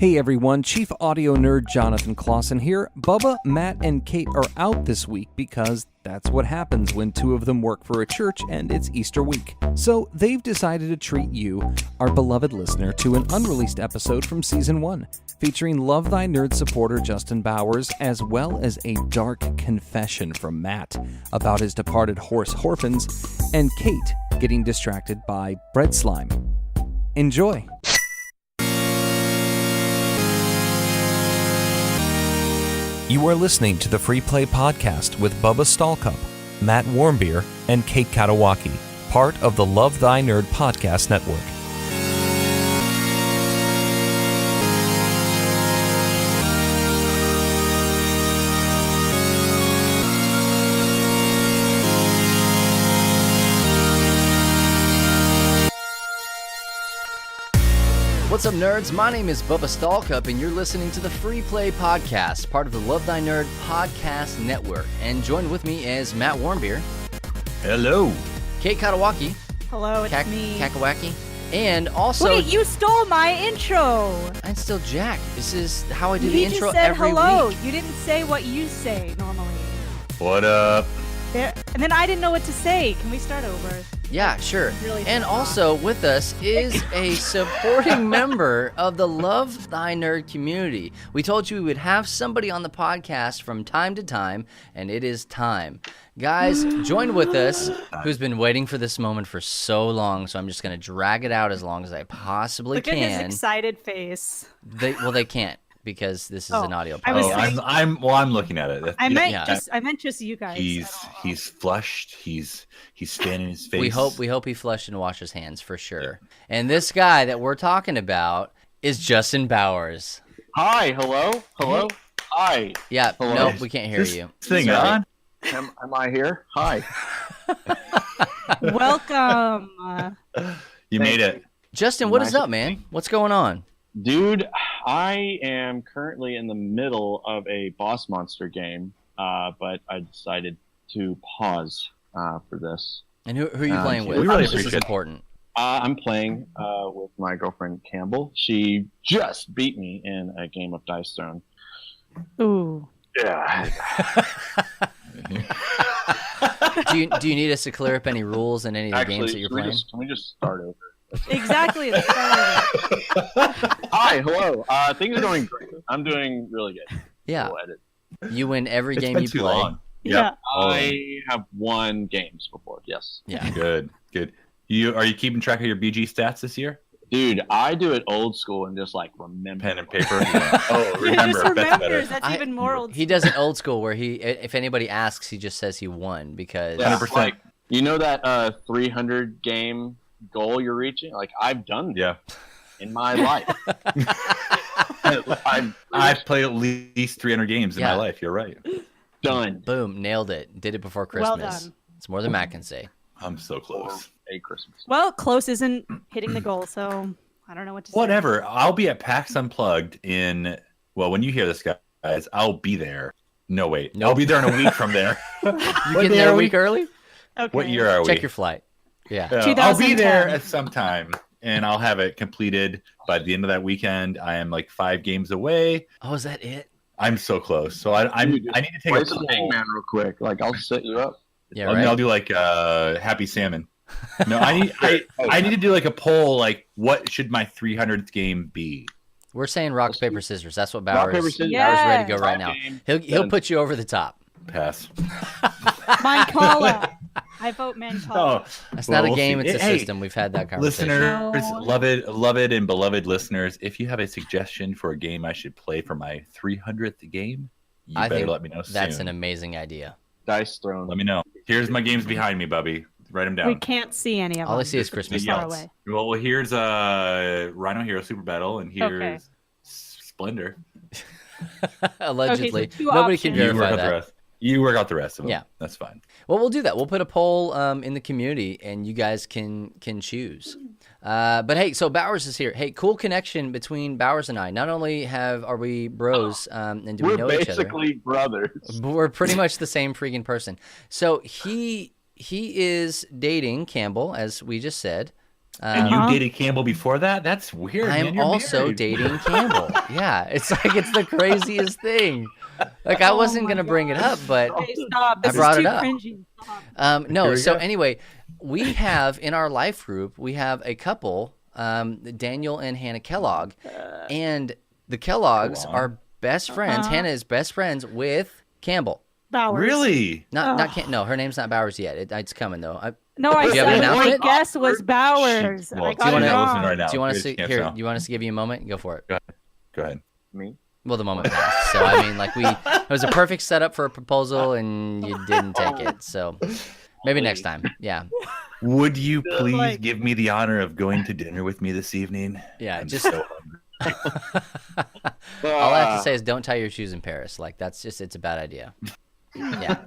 Hey everyone, Chief Audio Nerd Jonathan Clausen here. Bubba, Matt, and Kate are out this week because that's what happens when two of them work for a church and it's Easter week. So they've decided to treat you, our beloved listener, to an unreleased episode from Season 1, featuring Love Thy Nerd supporter Justin Bowers, as well as a dark confession from Matt about his departed horse Horpens, and Kate getting distracted by bread slime. Enjoy! You are listening to the Free Play Podcast with Bubba Stallcup, Matt Warmbier, and Kate Katawaki, part of the Love Thy Nerd Podcast Network. What's up, nerds? My name is Bubba Stallcup, and you're listening to the Free Play Podcast, part of the Love Thy Nerd Podcast Network. And joined with me is Matt Warmbier. Hello. Kate Katawaki. Hello, it's me. Kakawaki. And also... Wait, you stole my intro! I'm still Jack. This is how I do the intro just said every hello. week. You didn't say what you say normally. What up? And then I didn't know what to say. Can we start over? Yeah, sure. Really and fun. also with us is a supporting member of the Love Thy Nerd community. We told you we would have somebody on the podcast from time to time, and it is time. Guys, join with us, who's been waiting for this moment for so long, so I'm just going to drag it out as long as I possibly Look can. at his excited face. They can't, because this is an audio I was podcast. saying- I'm looking at it. I meant yeah. just you guys. He's flushed. He's fanning his face. We hope he flushed and washed his hands for sure. And this guy that we're talking about is Justin Bowers. Hi, hello, hi. Yeah, Hello. nope, we can't hear This you. thing Sorry. on? Am I here? Hi. Welcome. You made it. Justin, what is Nice up, man? What's going on? Dude, I am currently in the middle of a boss monster game, but I decided to pause for this. And who are you playing with? we really This is appreciate it. important. I'm playing with my girlfriend Campbell. She just beat me in a game of Dice Throne. Ooh. Yeah. Do you need us to clear up any rules in any of the games that you're playing? Can we just start over? Exactly. Let's start over. Hi, hello. Things are going great. I'm doing really good. Yeah, We'll edit. you win every It's game been you too play. long. Yeah. I have won games before, yes. Yeah, Good. Are you keeping track of your BG stats this year? Dude, I do it old school and just like remember. Pen and paper. Oh, He remember. just That's better. remembers. That's even more old. He does it old school where if anybody asks, he just says he won because. Yeah, 100%. like, you know that 300 game goal you're reaching? Like, I've done that Yeah. in my life. I've played at least 300 games in Yeah. my life. You're right. done. Boom, nailed it. Did it before Christmas. Well done. It's more than Matt can say. I'm so close. A Christmas. Well, close isn't hitting the goal, so I don't know what to say. Whatever. I'll be at PAX Unplugged when you hear this, guys, I'll be there. No, wait. Nope. I'll be there in a week from there. You What getting day there are a we? week early? Okay. What year are we? Check your flight. Yeah. I'll be there 2010. at some time, and I'll have it completed by the end of that weekend. I am like 5 games away. Oh, is that it? I'm so close. So I need to take Play a some poll. Hangman real quick. Like, I'll set you up. Yeah, I'll right. do like Happy Salmon. No, I need to do like a poll. Like, what should my 300th game be? We're saying rock, paper, scissors. That's what Rock, Bowers. paper, scissors. Bowers is ready to go Yeah. right now. Game. He'll put you over the top. Pass. Mancala. I vote Mancala. That's Well, not a we'll game; see. it's a Hey, system. We've had that conversation. Listeners, No. love it, and beloved listeners. If you have a suggestion for a game I should play for my 300th game, you I better think let me know that's soon. an amazing idea. Dice Throne. Let me know. Here's my games behind me, Bubby. Write them down. We can't see any of them. All I see is Christmas Far lights. away. Well, here's Rhino Hero Super Battle, and here's Okay. Splendor. Allegedly, Okay, so two nobody can options. You work verify out the that. rest. You work out the rest of them. Yeah. That's fine. Well, we'll do that. We'll put a poll in the community, and you guys can choose. But hey, so Bowers is here. Hey, cool connection between Bowers and I. Not only are we bros, and do we We're know each other, basically brothers. but we're pretty much the same freaking person. So he is dating Campbell, as we just said. And you dated Campbell before that? That's weird. I'm man. You're also married. dating Campbell. Yeah, it's like it's the craziest thing. Like I wasn't gonna bring it up, but Okay, stop. I This brought is it too up. cringy. Stop. No, Here we so go. anyway, we have in our life group, we have a couple, Daniel and Hannah Kellogg, and the Kellogg's are best friends. Hannah is best friends with Campbell. Bowers. Really? No, her name's not Bowers yet. It's coming though. No, I Do you have an said my announcement? guess was Bowers. Well, I do you got want it to wrong. listen right now? Do you want Here's to see the here? chance You want us to give you a moment? Go for it. now. Go ahead. Me? Well, the moment passed. So I mean, like it was a perfect setup for a proposal, and you didn't take it. So maybe next time. Yeah, Would you please Like- give me the honor of going to dinner with me this evening? yeah. I'm Just so hungry. all I have to say is don't tie your shoes in Paris. Like it's a bad idea. Yeah,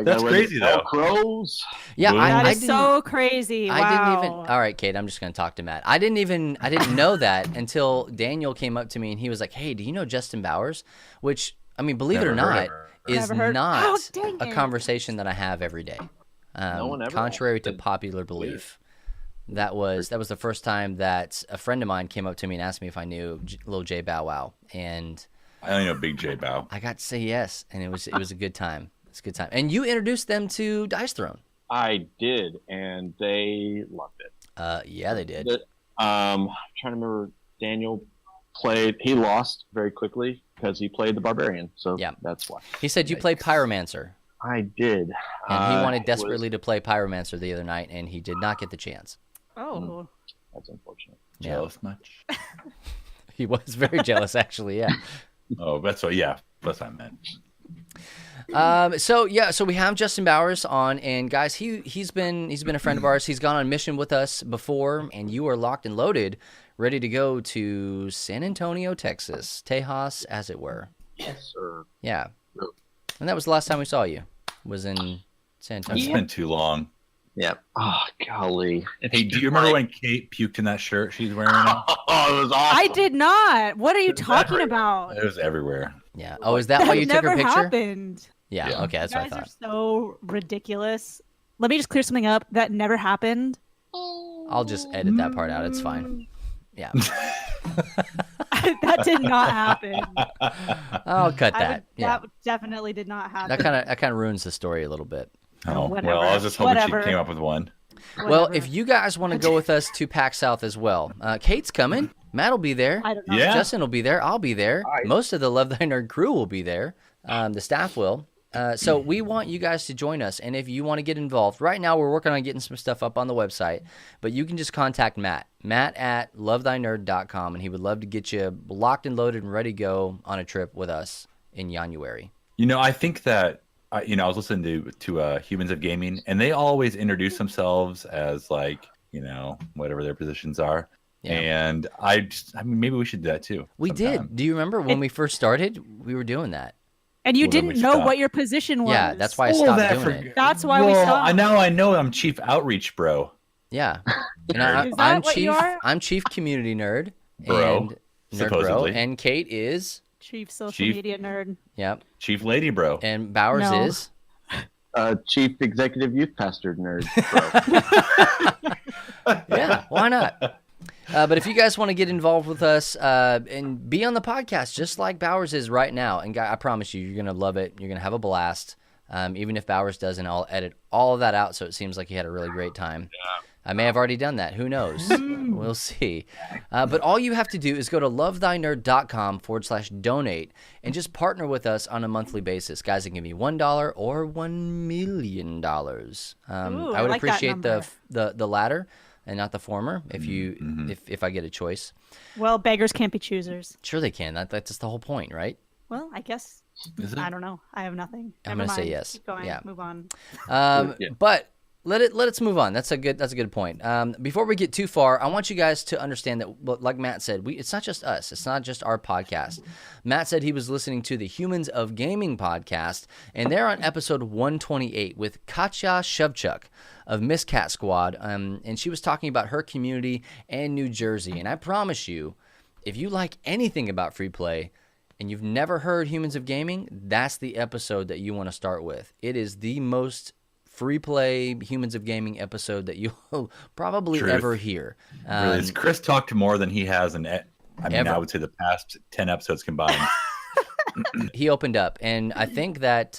That's crazy, though. Crows. yeah. Boom. That I is didn't. so crazy. I didn't even. Wow. All right, Kate. I'm just gonna talk to Matt. I didn't know that until Daniel came up to me and he was like, "Hey, do you know Justin Bowers?" Which I mean, believe it or Never heard not, of her. is Never heard- not Oh, dang a it. conversation that I have every day. one ever Contrary to asked. popular belief, that was the first time that a friend of mine came up to me and asked me if I knew Lil J Bow Wow, and I only know Big J Bow. I got to say yes, and it was a good time. It's a good time, and you introduced them to Dice Throne. I did, and they loved it. Yeah, they did. I'm trying to remember. Daniel he lost very quickly because he played the barbarian. So Yeah. that's why. He said you played Pyromancer. I did. And he wanted it desperately was- to play Pyromancer the other night, and he did not get the chance. Oh. That's unfortunate. Yeah. Jealous much? He was very jealous, actually. Yeah. Oh, that's what. Yeah, that's what I meant. So we have Justin Bowers on, and guys, he's been a friend of ours. He's gone on mission with us before, and you are locked and loaded, ready to go to San Antonio, Texas, Tejas, as it were. Yes, sir. Yeah. And that was the last time we saw you. Was in San It's Antonio. been too long. Yeah. Oh, golly. Hey, do you remember when Kate puked in that shirt she's wearing now? Oh, it was awesome. I did not. What are you talking about? It was everywhere. Yeah. Oh, is that why you took never her picture? happened. Yeah. Yeah. Okay, that's You what I guys are thought. so ridiculous. Let me just clear something up. That never happened. I'll just edit that part out. It's fine. Yeah. That did not happen. I'll cut that. Yeah. That definitely did not happen. That kind of ruins the story a little bit. Oh, whatever. well, I was just hoping Whatever. she came up with one. Well, Whatever. if you guys want to go with us to PAX South as well, Kate's coming. Matt will be there. I don't know. Yeah. Justin will be there. I'll be there. Most of the Love Thy Nerd crew will be there. The staff will. So we want you guys to join us. And if you want to get involved, right now we're working on getting some stuff up on the website. But you can just contact Matt at lovethynerd.com, and he would love to get you locked and loaded and ready to go on a trip with us in January. You know, I think that I was listening to Humans of Gaming, and they always introduce themselves as like, whatever their positions are. Yeah. And I mean, maybe we should do that too. We sometime. did. Do you remember when we first started? We were doing that. And you Well, then didn't we know stopped. what your position was. Yeah, that's why I stopped doing it. That's why we well, stopped. I know I'm chief outreach bro. Yeah. And Is that I'm what chief. you are? I'm chief community nerd. Bro, and nerd bro. supposedly. And Kate is. Chief social Chief- media nerd. Yep. Chief lady bro. And Bowers No. is. Chief Executive Youth Pastor nerd. Bro. Yeah. Why not? But if you guys want to get involved with us and be on the podcast, just like Bowers is right now, and I promise you, you're gonna love it. You're gonna have a blast. Even if Bowers doesn't, I'll edit all of that out so it seems like he had a really great time. I may have already done that. Who knows? We'll see. But all you have to do is go to lovethynerd.com/donate and just partner with us on a monthly basis. Guys, it can be $1 or $1 million. Ooh, I I would like that appreciate number. the latter and not the former if I get a choice. Well, beggars can't be choosers. Sure they can. That's just the whole point, right? Well, I guess. Is it? I don't know. I have nothing. I'm Never gonna say mind. yes. Keep going. Yeah. Move on. Yeah. But let's move on. That's a good point. Before we get too far, I want you guys to understand that, like Matt said, it's not just us. It's not just our podcast. Matt said he was listening to the Humans of Gaming podcast, and they're on episode 128 with Katya Shevchuk of Miss Cat Squad, and she was talking about her community and New Jersey. And I promise you, if you like anything about free play, and you've never heard Humans of Gaming, that's the episode that you want to start with. It is the most free play Humans of Gaming episode that you'll probably Truth. ever hear. Really, Chris talked more than he has Ever. I would say the past 10 episodes combined. He opened up, and I think that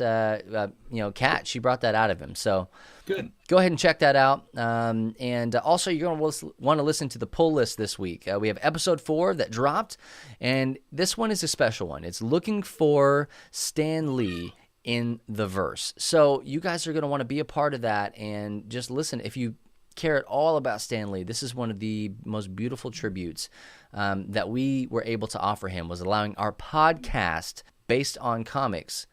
Kat, she brought that out of him. So Good. go ahead and check that out. And also, you're going to want to listen to the pull list this week. We have episode 4 that dropped, and this one is a special one. It's looking for Stan Lee in the verse. So you guys are going to want to be a part of that and just listen. If you care at all about Stan Lee, this is one of the most beautiful tributes that we were able to offer him, was allowing our podcast based on comics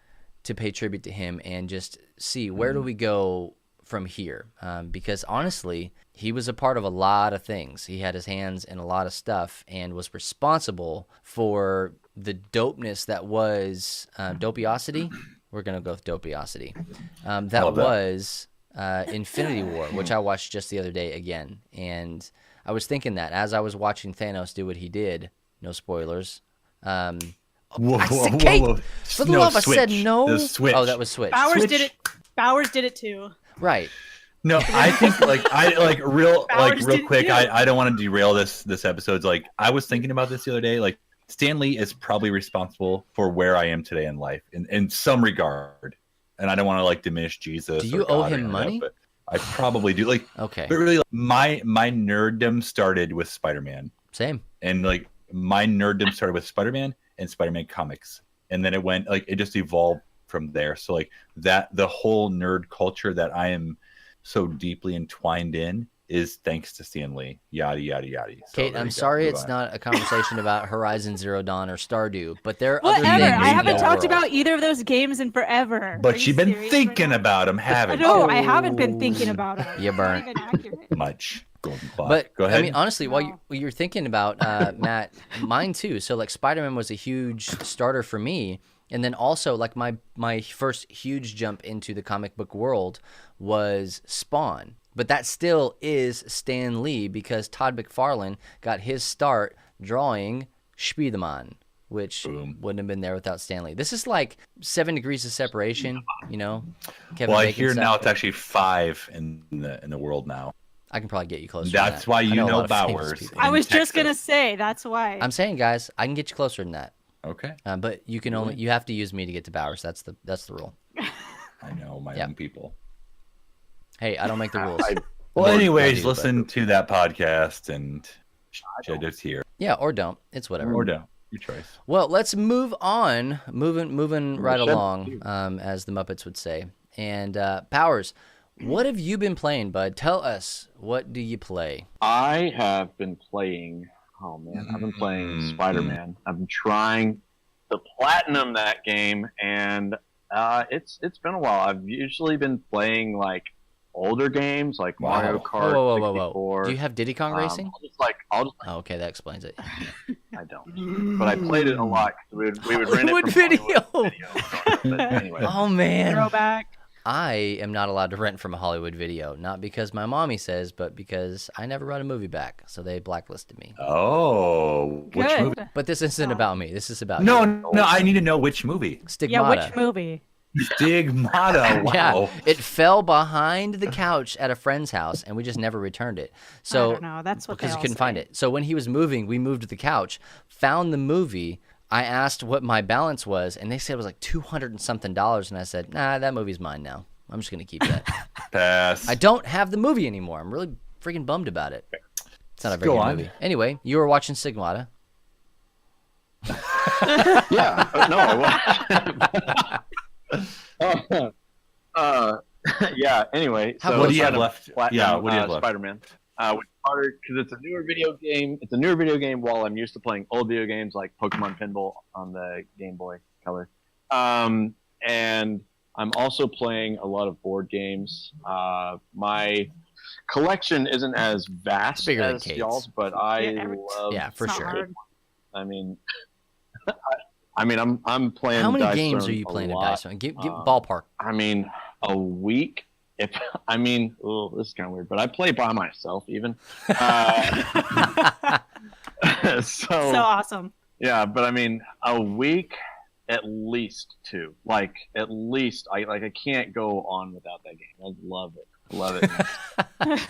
to pay tribute to him and just see where do we go from here. Because honestly, he was a part of a lot of things. He had his hands in a lot of stuff and was responsible for the dopeness that was Dopiosity. We're going to go with Dopiosity. That was Infinity War, which I watched just the other day again. And I was thinking that as I was watching Thanos do what he did, no spoilers. Whoa, Kate, for the love, I said no. The Switch. Oh, that was Switch. Bowers Switch. did it. Bowers did it too. Right. No, I think real Bowers quick. did- I don't want to derail this episode. Like, I was thinking about this the other day. Like, Stan Lee is probably responsible for where I am today in life, in some regard. And I don't want to like diminish Jesus. Do you or owe God or him any of money? that, but I probably do. Like, Okay. but really, my nerddom started with Spider-Man, Same. and like my nerddom started with Spider-Man and Spider-Man comics, and then it just evolved from there. So like that, the whole nerd culture that I am so deeply entwined in is thanks to Stan Lee. Yada yada yada. So Kate, there I'm you go. sorry Move it's on. not a conversation about Horizon Zero Dawn or Stardew, but there are Whatever. other things. I in haven't the talked world. about either of those games in forever. But Are you you've been serious thinking right now? about him, haven't No, you? I haven't been thinking about it. You burnt. It's not even accurate. Much. Golden clock. But Go ahead. I mean, honestly, while No. you're thinking about Matt, mine too. So like Spider-Man was a huge starter for me, and then also like my first huge jump into the comic book world was Spawn. But that still is Stan Lee because Todd McFarlane got his start drawing Spider-Man, which Boom. wouldn't have been there without Stan Lee. This is like 7 degrees of separation, you know. Kevin well, I Bacon hear stuff. now it's actually 5 in the world now. I can probably get you closer. That's than that. why I you know a know lot of famous Bowers. people. I in was just Texas. gonna say that's why. I'm saying, guys, I can get you closer than that. Okay. But you can only you have to use me to get to Bowers. That's the rule. I know my Yeah. own people. Hey, I don't make the rules. Well, Or I anyways, do, listen to that podcast and shit it's here. Yeah, or don't. It's whatever. Or don't. Your choice. Well, let's move on. Moving right should. along, as the Muppets would say. And Powers, what have you been playing, bud? Tell us. What do you play? I have been playing. Oh man, I've been playing Spider-Man. I've been trying to platinum that game, and it's been a while. I've usually been playing like older games, like Wow. Mario Kart Whoa. 64. Do you have Diddy Kong Racing? I'll just Oh, okay, that explains it. I don't, but I played it a lot. 'Cause we would rent Hollywood it from Video. Hollywood Video. But anyway, Oh man, Throwback. I am not allowed to rent from a Hollywood Video, not because my mommy says, but because I never run a movie back, so they blacklisted me. Oh, which Good. movie? But this isn't about me. This is about No, you. no, I need to know which movie. Stigmata. Yeah, which movie? Stigmata. Wow. Yeah, it fell behind the couch at a friend's house, and we just never returned it. So I don't know. That's what because they we all couldn't say. find it. So when he was moving, we moved the couch, found the movie. I asked what my balance was, and they said it was like $200 and something, and I said, "Nah, that movie's mine now. I'm just gonna keep that." Pass. I don't have the movie anymore. I'm really freaking bummed about it. It's not a very Go good on. movie. Anyway, you were watching Stigmata. yeah, no, yeah. Anyway, How so what do you have Spider- left? Platinum, Yeah, what do you have left? Spider-Man. Which harder because it's a newer video game. It's a newer video game. While I'm used to playing old video games like Pokemon Pinball on the Game Boy Color, and I'm also playing a lot of board games. My collection isn't as vast bigger than as Kate's. y'all, but I Yeah, love. Yeah, for It's not sure. hard. I mean, I'm playing. How many Dice games Throne are you playing a at lot. Dice Throne? Give ballpark. I mean, a week. If I mean, oh, this is kind of weird, but I play by myself even. So awesome. Yeah, but I mean, a week at least 2. Like at least I can't go on without that game. I love it. Love it.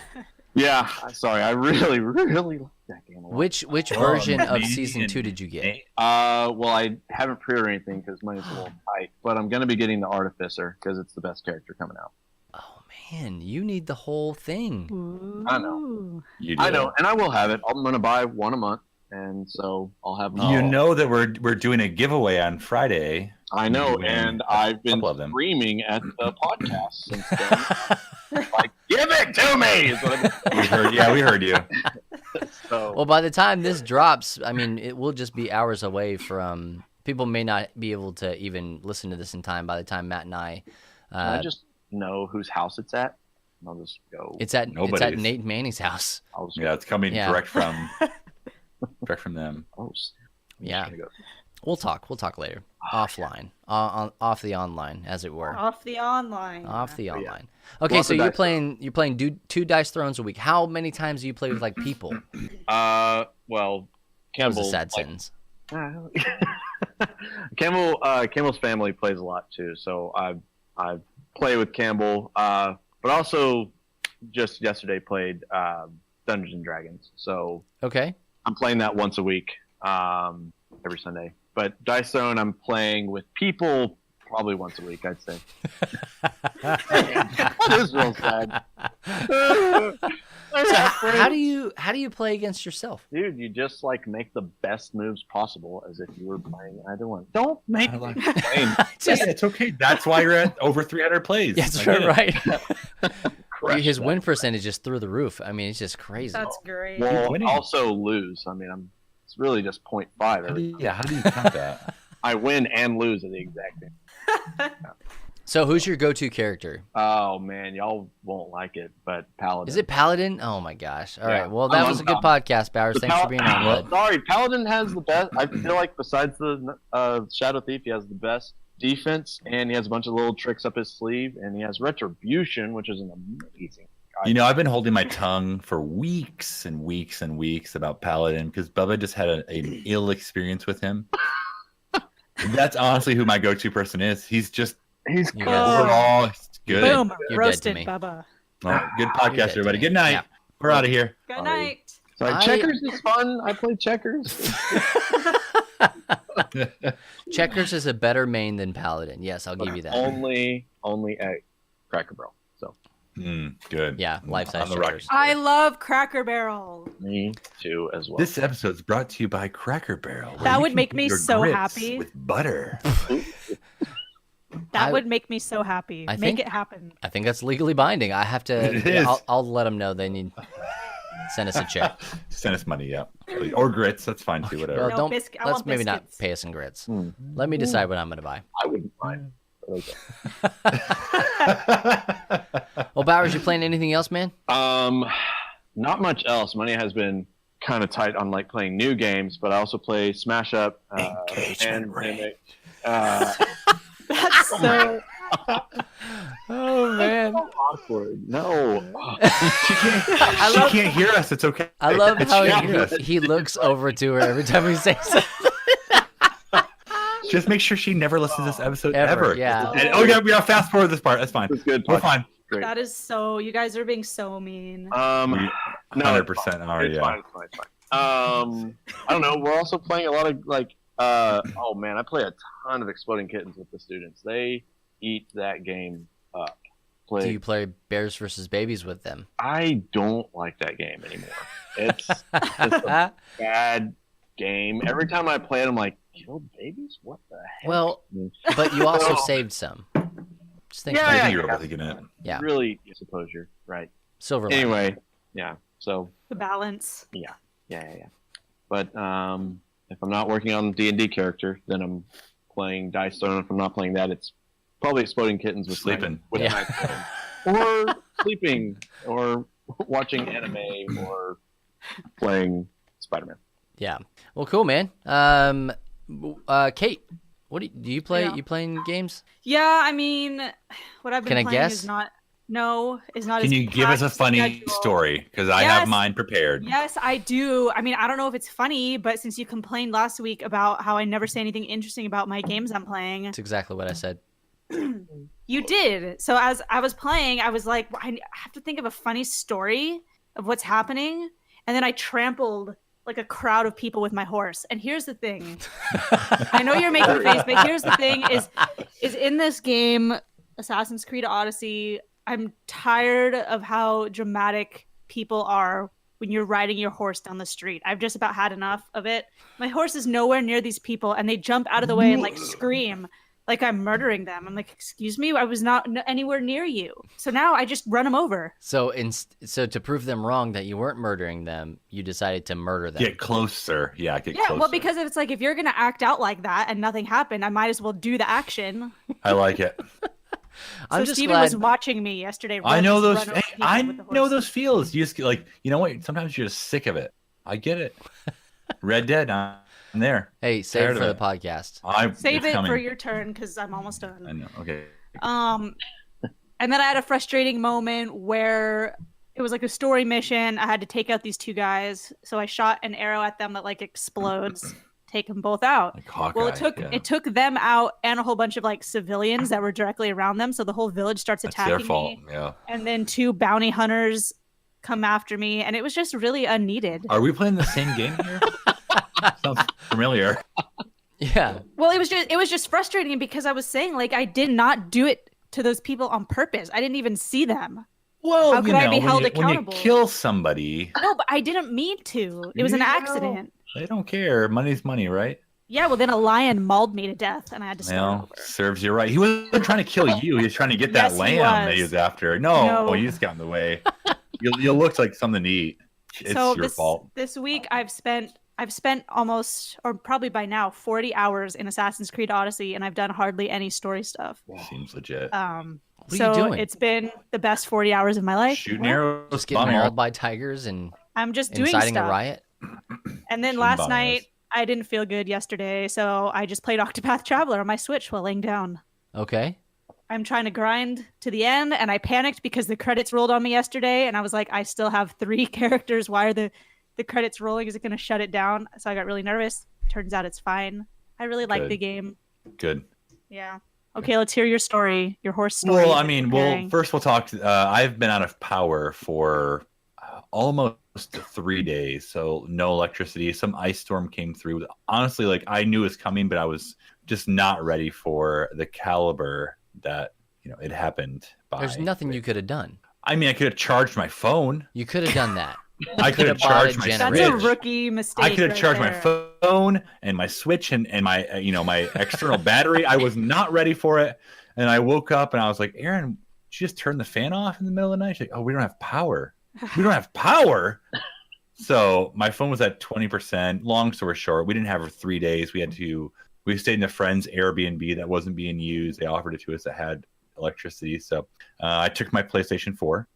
Yeah, sorry. I really like that game a lot. Which version of season 2 did you get? Well, I haven't pre-ordered anything because money's a little tight, but I'm gonna be getting the Artificer because it's the best character coming out. Oh man, you need the whole thing. Ooh. I know. You do. I know, and I will have it. I'm gonna buy one a month, and so I'll have. You know that we're doing a giveaway on Friday. I know, and I've been couple of them. screaming at the podcast since then. Like, give it to me! Is what I've been- We heard you. So, Well, by the time this drops, I mean, it will just be hours away from. People may not be able to even listen to this in time by the time Matt and I. can I just know whose house it's at? And I'll just go. It's at Nobody's. Nate Manning's house. I'll just Yeah, it's coming Yeah. direct from them. go. Yeah, Go. we'll talk later, offline, off the online, as it were. Off the online. Off the yeah. online. Okay, Lots so of you're dice playing 2 Dice Thrones a week. How many times do you play with like people? Well, That was Campbell. a sad sentence. Campbell's family plays a lot too, so I play with Campbell, but also just yesterday played Dungeons and Dragons. So Okay. I'm playing that once a week, every Sunday. But Dice Zone, I'm playing with people probably once a week, I'd say. That is real sad. So how do you play against yourself? Dude, you just like make the best moves possible as if you were playing either one. Don't make me complain. Just, Yeah, it's okay. That's why you're at over 300 plays. That's I get it. right. His win percentage is through the roof. I mean, it's just crazy. That's great. Well, winning. also lose. I mean, it's really just 0.5 How every do you count that? I win and lose at the exact same. So who's your go-to character? Oh man, y'all won't like it, but Paladin. Is it Paladin? Oh my gosh. All Yeah. right. Well, I that love was a good Paladin. podcast, Bowers. The Thanks for being on, bud. Sorry, Paladin has the best. I feel like besides the Shadow Thief, he has the best defense, and he has a bunch of little tricks up his sleeve, and he has Retribution, which is an amazing. You know, I've been holding my tongue for weeks and weeks and weeks about Paladin because Bubba just had an ill experience with him. That's honestly who my go-to person is. He's just He's You guys- overall good. Boom. You're dead to Roasted, me. Bubba. Well, good You're dead podcast, to everybody. me. Good night. Yeah. We're out of here. Good night. like checkers is fun. I play checkers. Checkers is a better main than Paladin. Yes, I'll give you that. only at Cracker Barrel. So Good. Yeah, life-size On the rock. checkers. I love Cracker Barrel. me too as well. This episode is brought to you by Cracker Barrel. where That you would can make get me your so grits happy. with butter. That I- would make me so happy. I Make think- it happen. I think that's legally binding. I have to. It is. I'll let them know they need send us a check. Send us money, yeah. Or grits. That's fine too. Whatever. Well, No, don't. biscuit- I Let's want maybe not biscuits. pay us in grits. Hmm. Let me decide what I'm going to buy. I wouldn't mind. Okay. Well, Bowers, you playing anything else, man? Not much else. Money has been kind of tight on like playing new games, but I also play Smash Up and Mimic. That's so. Oh man, Awkward. No. She can't hear us. It's okay. I love She how can't hear us. he looks over to her every time we say something. Just make sure she never listens to this episode Ever, ever. yeah. And, oh yeah, we gotta fast forward this part. That's fine. It's good. We're fine. Great. That is so. You guys are being so mean. No, 100% are. It's Yeah. fine. It's fine. It's fine. I don't know. We're also playing a lot of like. Oh man, I play a ton of Exploding Kittens with the students. They eat that game up. Do you play Bears versus Babies with them? I don't like that game anymore. It's just a bad game. Every time I play it, I'm like, kill babies? What the heck? Well, but you also saved some. Just think Yeah, about I it. think you're overthinking it. Yeah. Really, I suppose you're right. Silver lining. Anyway, yeah. So The balance. yeah. But if I'm not working on the D&D character, then I'm playing Dice Stone. If I'm not playing that, it's probably Exploding Kittens with Sleeping. with Yeah. a night phone. Or sleeping, or watching anime, or playing Spider-Man. Yeah. Well, cool, man. Kate, what do you play? Yeah. You playing games? Yeah, I mean, what I've been Can I playing guess? is not. No, is not. Can as you give us a packed funny schedule. story? Because I have mine prepared. Yes, I do. I mean, I don't know if it's funny, but since you complained last week about how I never say anything interesting about my games I'm playing, That's exactly what I said. you did. So as I was playing, I was like, I have to think of a funny story of what's happening, and then I trampled like a crowd of people with my horse. And here's the thing. I know you're making a face, but here's the thing is in this game, Assassin's Creed Odyssey, I'm tired of how dramatic people are when you're riding your horse down the street. I've just about had enough of it. My horse is nowhere near these people, and they jump out of the way and like scream like I'm murdering them. I'm like, excuse me, I was not anywhere near you. So now I just run them over. So to prove them wrong that you weren't murdering them, you decided to murder them. Get closer. Yeah, get closer. Well, because it's like if you're gonna act out like that and nothing happened, I might as well do the action. I like it. I'm So just Steven glad... was watching me yesterday. I know those. Run over Hey, people I with the know horse. those feels. You just like, you know what? Sometimes you're just sick of it. I get it. Red Dead. I'm there. Hey, save it Tired for of the podcast. Save it's it coming. for your turn because I'm almost I done. know. Okay. And then I had a frustrating moment where it was like a story mission. I had to take out these two guys, so I shot an arrow at them that like explodes, take them both out. Like Hawkeye. Well, it took them out and a whole bunch of like civilians that were directly around them, so the whole village starts That's attacking their fault. me. Yeah. And then two bounty hunters come after me, and it was just really unneeded. Are we playing the same game here? Sounds familiar. Yeah. Well, it was just frustrating because I was saying like I did not do it to those people on purpose. I didn't even see them. Well, How could I be held when accountable? you kill somebody, No, but I didn't mean to. It was an accident. They don't care. Money's money, right? Yeah, well then a lion mauled me to death and I had to start Well, over. serves you right. He wasn't trying to kill you. He was trying to get that Yes, he lamb that he was. was after. No, No. you just got in the way. You looked like something to eat. It's your fault. This week I've spent almost, or probably by now, 40 hours in Assassin's Creed Odyssey, and I've done hardly any story stuff. Seems legit. What are So you doing? it's been the best 40 hours of my life. Shooting arrows, Just getting bomb arrows. mauled by tigers and I'm just doing inciting stuff. a riot? And then Shooting last bomb night, arrows. I didn't feel good yesterday, so I just played Octopath Traveler on my Switch while laying down. Okay. I'm trying to grind to the end, and I panicked because the credits rolled on me yesterday, and I was like, I still have 3 characters. Why are the credits rolling? Is it going to shut it down? So I got really nervous. Turns out it's fine. I really like Good. the game. Good. Yeah. Okay, let's hear your story, your horse story. Well, that I you're mean, preparing. first we'll talk. I've been out of power for almost 3 days, so no electricity. Some ice storm came through. Honestly, like I knew it was coming, but I was just not ready for the caliber that it happened by. There's nothing you could have done. I mean, I could have charged my phone. You could have done that. I could have could've bought a charged my generator. That's Switch. a rookie mistake. I could have right charged my there. phone and my Switch and my my external battery. I was not ready for it, and I woke up and I was like, "Aaron, did you just turn the fan off in the middle of the night?" She's like, "Oh, we don't have power. We don't have power." So my phone was at 20%. Long story short, we didn't have it for 3 days. We stayed in a friend's Airbnb that wasn't being used. They offered it to us that had electricity. So I took my PlayStation 4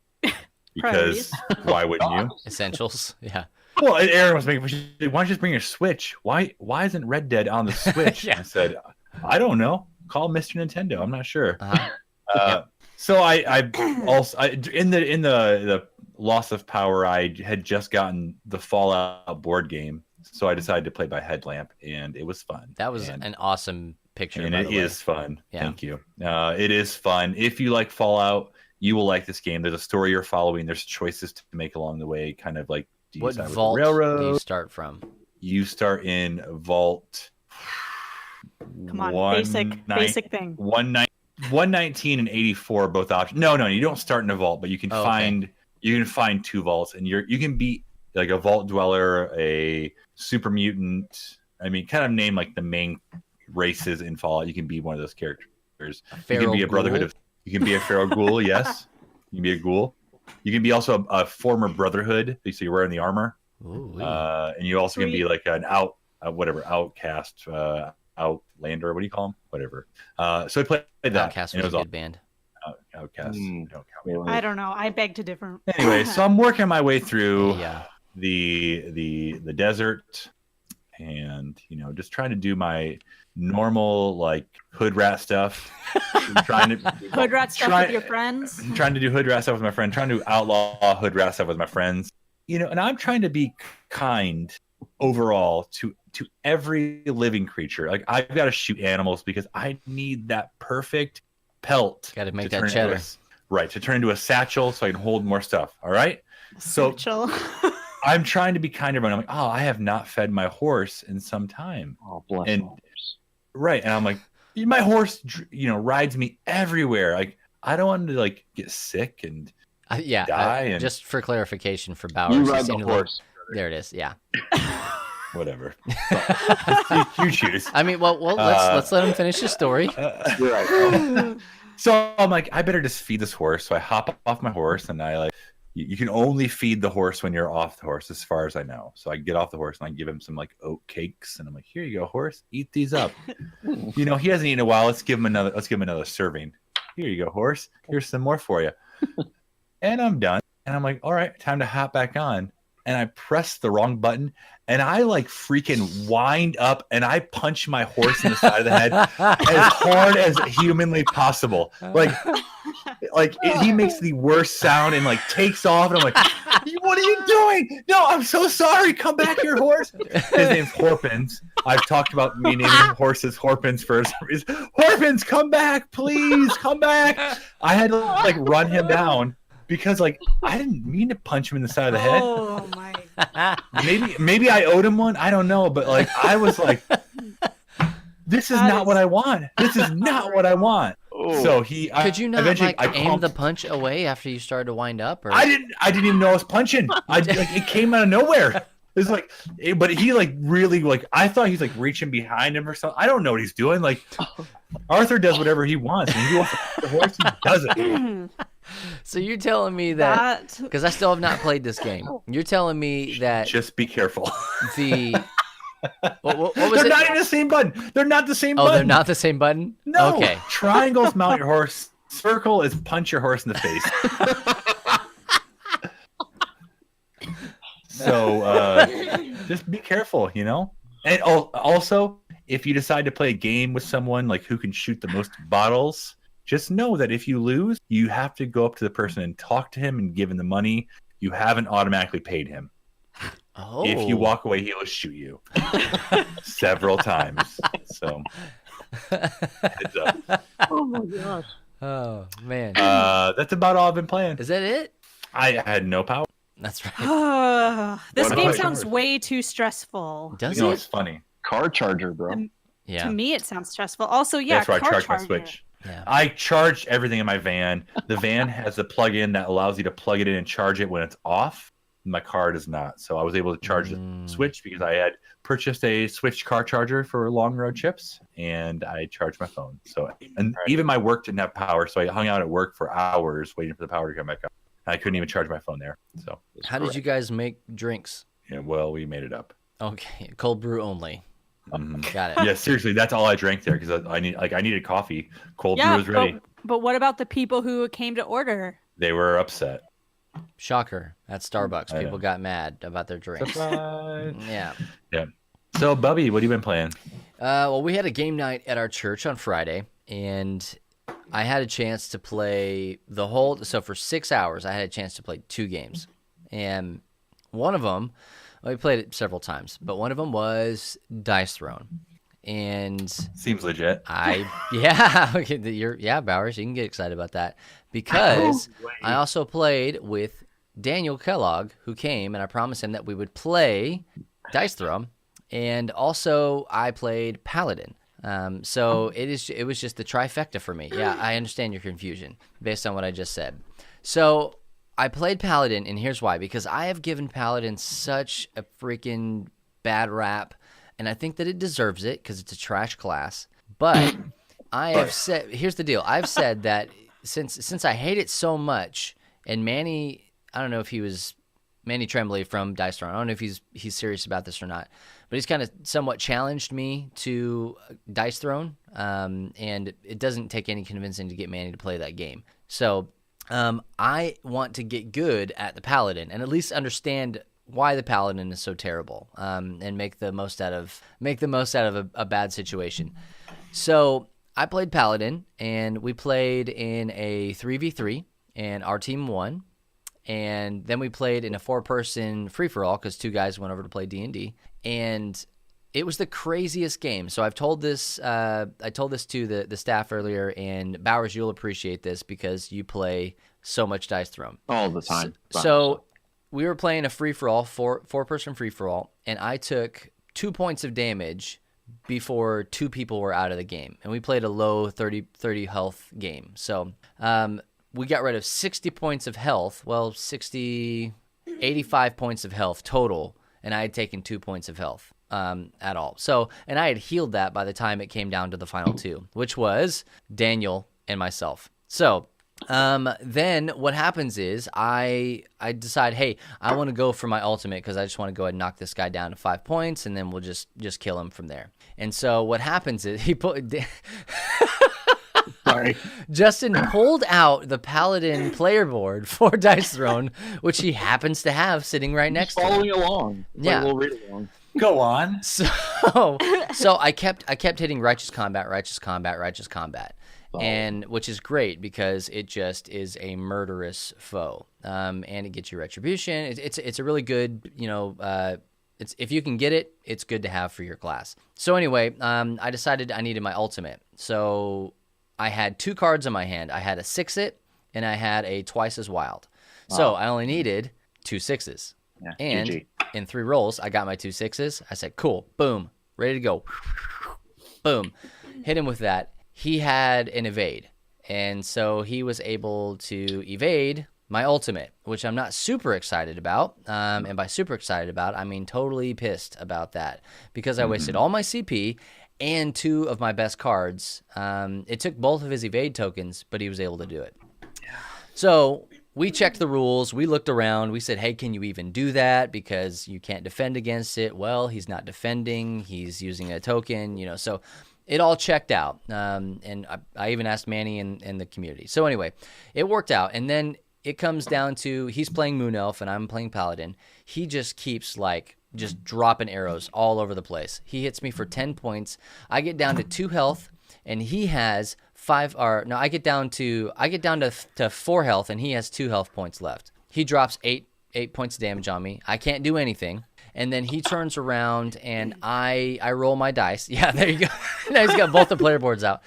because why wouldn't you? Essentials. Yeah. Well, Aaron was making. Why don't you just bring your Switch? Why isn't Red Dead on the Switch? Yeah. I said, I don't know. Call Mr. Nintendo. I'm not sure. Uh-huh. So I also in the loss of power, I had just gotten the Fallout board game, so I decided to play by headlamp, and it was fun. That was an awesome picture. And by it the way. is fun. Yeah. Thank you. It is fun. If you like Fallout, you will like this game. There's a story you're following. There's choices to make along the way. Kind of like, do you What start with the vault railroad? do you start from? You start in vault. Come on, basic thing. 119 and 84, both options. No, you don't start in a vault, but you can find 2 vaults, and you can be like a vault dweller, a super mutant. I mean, kind of name like the main races in Fallout. You can be one of those characters. You can be a brotherhood of. You can be a feral ghoul. Yes, you can be a ghoul. You can be also a former brotherhood, so you're wearing the armor. Ooh, And you also can be like an outcast, outlander. What do you call them? Whatever. So I played that. Outcast and was it a was good band. Outcast. Don't count me. I don't know. I beg to differ. Anyway, so I'm working my way through Yeah. the desert, and just trying to do my normal like hood rat stuff. Trying to Hood rat stuff with your friends. Trying to do hood rat stuff with my friend. Trying to outlaw hood rat stuff with my friends. And I'm trying to be kind overall to every living creature. Like I've got to shoot animals because I need that perfect pelt. Got to make that cheddar. To turn into a satchel so I can hold more stuff. All right. So I'm trying to be kind to everyone. I'm like, oh, I have not fed my horse in some time. Oh, bless and horse. Right. And I'm like, my horse, rides me everywhere. Like I don't want to like get sick and die. And just for clarification for Bowers, you ride the horse. There it is. Yeah. Whatever. You choose. I mean, well, let's let him finish his story. You're right. So I'm like, I better just feed this horse. So I hop off my horse, and I like. You can only feed the horse when you're off the horse, as far as I know. So I get off the horse and I give him some like oat cakes, and I'm like, "Here you go, horse. Eat these up." He hasn't eaten in a while. Let's give him another serving. Here you go, horse. Here's some more for you. And I'm done. And I'm like, "All right, time to hop back on." And I pressed the wrong button, and I like freaking wind up, and I punch my horse in the side of the head as hard as humanly possible. He makes the worst sound and like takes off, and I'm like, "What are you doing? No, I'm so sorry. Come back here, horse." His name's Horpens. I've talked about me naming horses Horpens for some reason. Horpens, come back, please, come back. I had to like run him down. Because like I didn't mean to punch him in the side of the head. Oh my! Maybe I owed him one. I don't know, but like I was like, this is not what I want. This is not what I want. Oh. So could you not like aim the punch away after you started to wind up? Or? I didn't even know I was punching. It came out of nowhere. It was like, but he like really like I thought he's like reaching behind him or something. I don't know what he's doing. Like Arthur does whatever he wants, and he wants the horse. He does it. So you're telling me that because I still have not played this game. You're telling me that just be careful. What was they're it? not even the same button. They're not the same button. Oh, they're not the same button? No. Okay. Triangle's mount your horse. Circle is punch your horse in the face. So just be careful, And also, if you decide to play a game with someone like who can shoot the most bottles, just know that if you lose, you have to go up to the person and talk to him and give him the money. You haven't automatically paid him. Oh. If you walk away, he'll shoot you several times. So, heads up. Oh my gosh. Oh man. That's about all I've been playing. Is that it? I had no power. That's right. This What game about sounds yours? way too stressful. Does You know, it? it's funny. Car charger, bro. Yeah. To me, it sounds stressful. Also, yeah, That's why I car charge my charger. Switch. Yeah. I charged everything in my van. The van has a plug-in that allows you to plug it in and charge it when it's off. My car does not. So I was able to charge the Switch because I had purchased a Switch car charger for long road trips, and I charged my phone. So, and even my work didn't have power, so I hung out at work for hours waiting for the power to come back up. I couldn't even charge my phone there. So, How did you guys make drinks? yeah, well, we made it up. Okay, cold brew only. Mhm. Got it. Yeah, seriously, that's all I drank there because I needed coffee. Cold brew was ready. But what about the people who came to order? They were upset. Shocker. At Starbucks, I people know. got mad about their drinks. Surprise. Yeah. Yeah. So, Bubby, what have you been playing? Well, we had a game night at our church on Friday, and I had a chance to play so for 6 hours, I had a chance to play 2 games. And one of them, we played it several times, but one of them was Dice Throne. And Seems legit. Bowers, you can get excited about that because I also played with Daniel Kellogg, who came, and I promised him that we would play Dice Throne, and also I played Paladin. So it was just the trifecta for me. Yeah, I understand your confusion based on what I just said. So I played Paladin, and here's why: because I have given Paladin such a freaking bad rap. And I think that it deserves it because it's a trash class. But I have said, here's the deal. I've said that since I hate it so much, and Manny, I don't know if he was Manny Tremblay from Dice Throne. I don't know if he's serious about this or not. But he's kind of somewhat challenged me to Dice Throne, and it doesn't take any convincing to get Manny to play that game. So I want to get good at the Paladin and at least understand why the paladin is so terrible, and make the most out of a bad situation. So I played paladin, and we played in a 3v3, and our team won. And then we played in a 4-person free-for-all because 2 guys went over to play D&D, and it was the craziest game. So I told this to the staff earlier, and Bowers, you'll appreciate this because you play so much Dice Throne all the time. So we were playing a free-for-all, 4-person free-for-all, and I took 2 points of damage before 2 people were out of the game, and we played a low 30 health game. So we got rid of 60 points of health. Well, 85 points of health total, and I had taken 2 points of health at all. So, and I had healed that by the time it came down to the final 2, which was Daniel and myself. So then what happens is I decide, hey, I want to go for my ultimate because I just want to go ahead and knock this guy down to 5 points, and then we'll just kill him from there. And so what happens is Sorry. Justin pulled out the Paladin player board for Dice Throne, which he happens to have sitting right next to him. Following along. Yeah. We'll read along. Go on. So I kept hitting righteous combat, and which is great because it just is a murderous foe, and it gets you retribution. It's a really good, it's, if you can get it, it's good to have for your class. So anyway, I decided I needed my ultimate. So I had 2 cards in my hand. I had a 6-it and I had a twice as wild. Wow. So I only needed 2 6s. Yeah, and GG. in 3 rolls, I got my 2 6s. I said, cool, boom, ready to go. Boom. Hit him with that. He had an evade. And so he was able to evade my ultimate, which I'm not super excited about. And by super excited about, I mean totally pissed about that because I wasted all my CP and 2 of my best cards. It took both of his evade tokens, but he was able to do it. So we checked the rules. We looked around. We said, hey, can you even do that? Because you can't defend against it. Well, he's not defending. He's using a token, so it all checked out. And I even asked Manny in the community. So anyway, it worked out. And then it comes down to he's playing Moon Elf and I'm playing Paladin. He just keeps just dropping arrows all over the place. He hits me for 10 points. I get down to 2 health, and he has 5. I get down to 4 health, and he has 2 health points left. He drops 8 points of damage on me. I can't do anything, and then he turns around and I roll my dice. Yeah, there you go. Now he's got both the player boards out.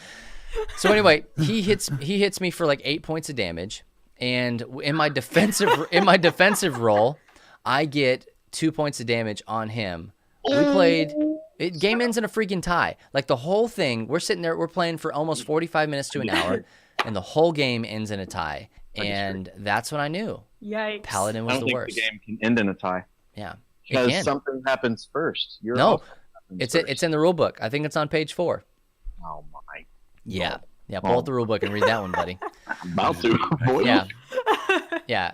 So anyway, he hits me for 8 points of damage, and in my defensive roll, I get 2 points of damage on him. We played. Game ends in a freaking tie. The whole thing, we're sitting there, we're playing for almost 45 minutes to an hour, and the whole game ends in a tie. And that's when I knew. Yikes. Paladin was the worst. The game can end in a tie. Yeah. Because something happens first. It's in the rule book. I think it's on page 4. Oh my. Yeah. Yeah, pull out the rule book and read that one, buddy. I'm about to. Yeah. Yeah.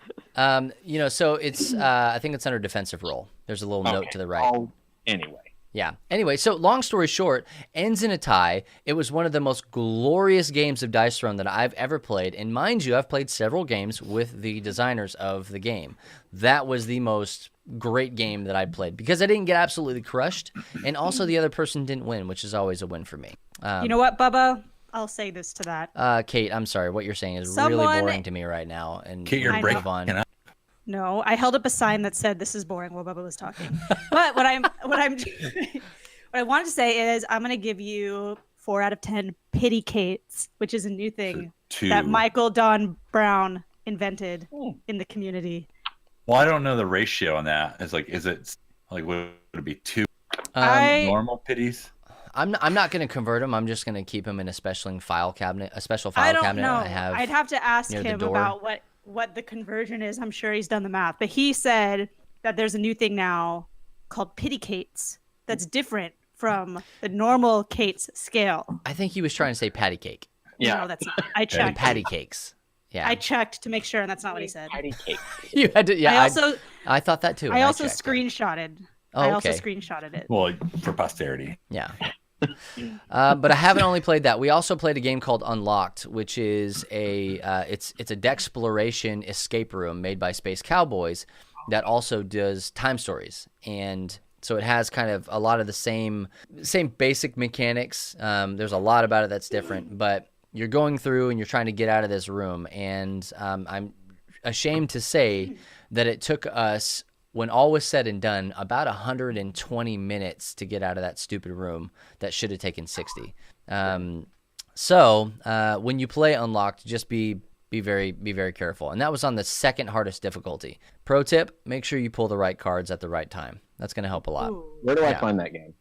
So it's I think it's under defensive roll. There's a little note to the right. Anyway. Yeah. Anyway, so long story short, ends in a tie. It was one of the most glorious games of Dice Throne that I've ever played. And mind you, I've played several games with the designers of the game. That was the most great game that I played because I didn't get absolutely crushed. And also the other person didn't win, which is always a win for me. You know what, Bubba? I'll say this to that. Kate, I'm sorry. What you're saying is really boring to me right now. And Kate, you're breaking on. No, I held up a sign that said "This is boring" while Bubba was talking. But what I wanted to say is I'm going to give you 4 out of 10 pity Kates, which is a new thing that Michael Don Brown invented in the community. Well, I don't know the ratio on that. Is it would it be 2 normal pities? I'm not going to convert him. I'm just going to keep him in a special file cabinet. I don't know. I'd have to ask him about what the conversion is. I'm sure he's done the math, but he said that there's a new thing now called pity Kates that's different from the normal Kates scale. I think he was trying to say patty cake. Yeah, no, that's not. I checked. Patty cakes. Yeah, I checked to make sure, and that's not what he said. Patty cake. You had to. Yeah, I thought that too. I also screenshotted. Oh, okay. I also screenshotted it. Well, for posterity. Yeah. But I haven't only played that. We also played a game called Unlocked, which is it's a Dexploration escape room made by Space Cowboys, that also does time stories, and so it has kind of a lot of the same basic mechanics. There's a lot about it that's different, but you're going through and you're trying to get out of this room, and I'm ashamed to say that it took us, when all was said and done, about 120 minutes to get out of that stupid room that should have taken 60. So when you play Unlocked, just be very careful. And that was on the second hardest difficulty. Pro tip, make sure you pull the right cards at the right time. That's going to help a lot. Where do I find that game?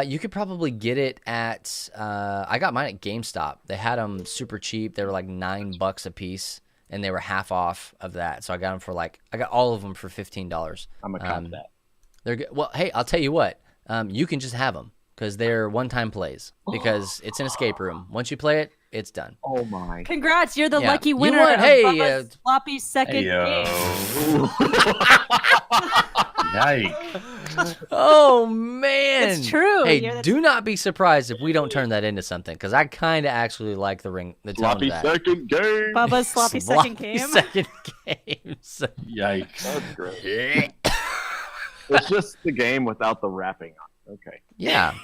You could probably get it at, I got mine at GameStop. They had them super cheap. They were like $9 a piece, and they were half off of that. So I got them for I got all of them for $15. I'm going to cop that. They're good. Well, hey, I'll tell you what, you can just have them because they're one-time plays, because it's an escape room. Once you play it, it's done. Oh my. Congrats, you're the lucky winner won. of Hey, Bubba's sloppy second game. Yikes. Oh, man. It's true. Hey, do not be surprised if we don't turn that into something, because I kind of actually like the tone Sloppy of that. second game. Bubba's sloppy second game. Second game. Yikes. That's great. It's just the game without the wrapping on. Okay. Yeah.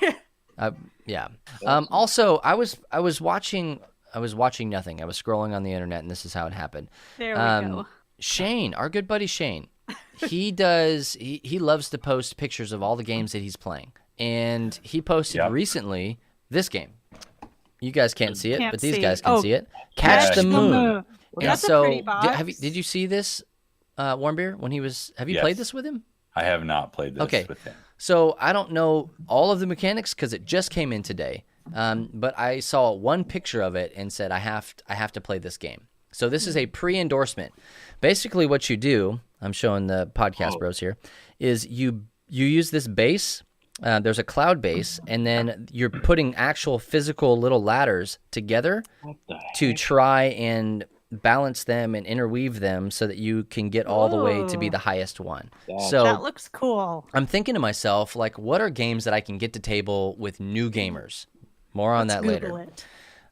Yeah. Also, I was watching nothing. I was scrolling on the internet, and this is how it happened. There we go. Shane, our good buddy Shane, he loves to post pictures of all the games that he's playing. And he posted recently this game. You guys can't see it, but these guys can see it. Catch the Moon. And That's so, a pretty box. did you see this, Warmbier, when he was? Have you played this with him? I have not played this with him. So I don't know all of the mechanics because it just came in today. But I saw one picture of it and said I have to play this game. So this is a pre-endorsement. Basically, what you do, I'm showing the podcast bros here, is you use this base. There's a cloud base, and then you're putting actual physical little ladders together to try and balance them and interweave them so that you can get all the way to be the highest one. So that looks cool. I'm thinking to myself, like, what are games that I can get to table with new gamers? More on that later. It.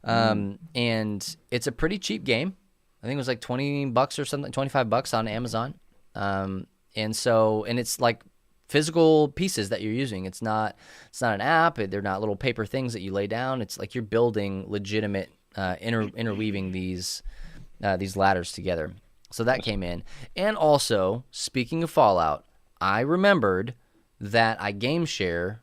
And it's a pretty cheap game. I think it was like $20 or something, $25 on Amazon. And it's like physical pieces that you're using. It's not an app. They're not little paper things that you lay down. It's like you're building legitimate interweaving these ladders together. So that came in. And also, speaking of Fallout, I remembered that I game share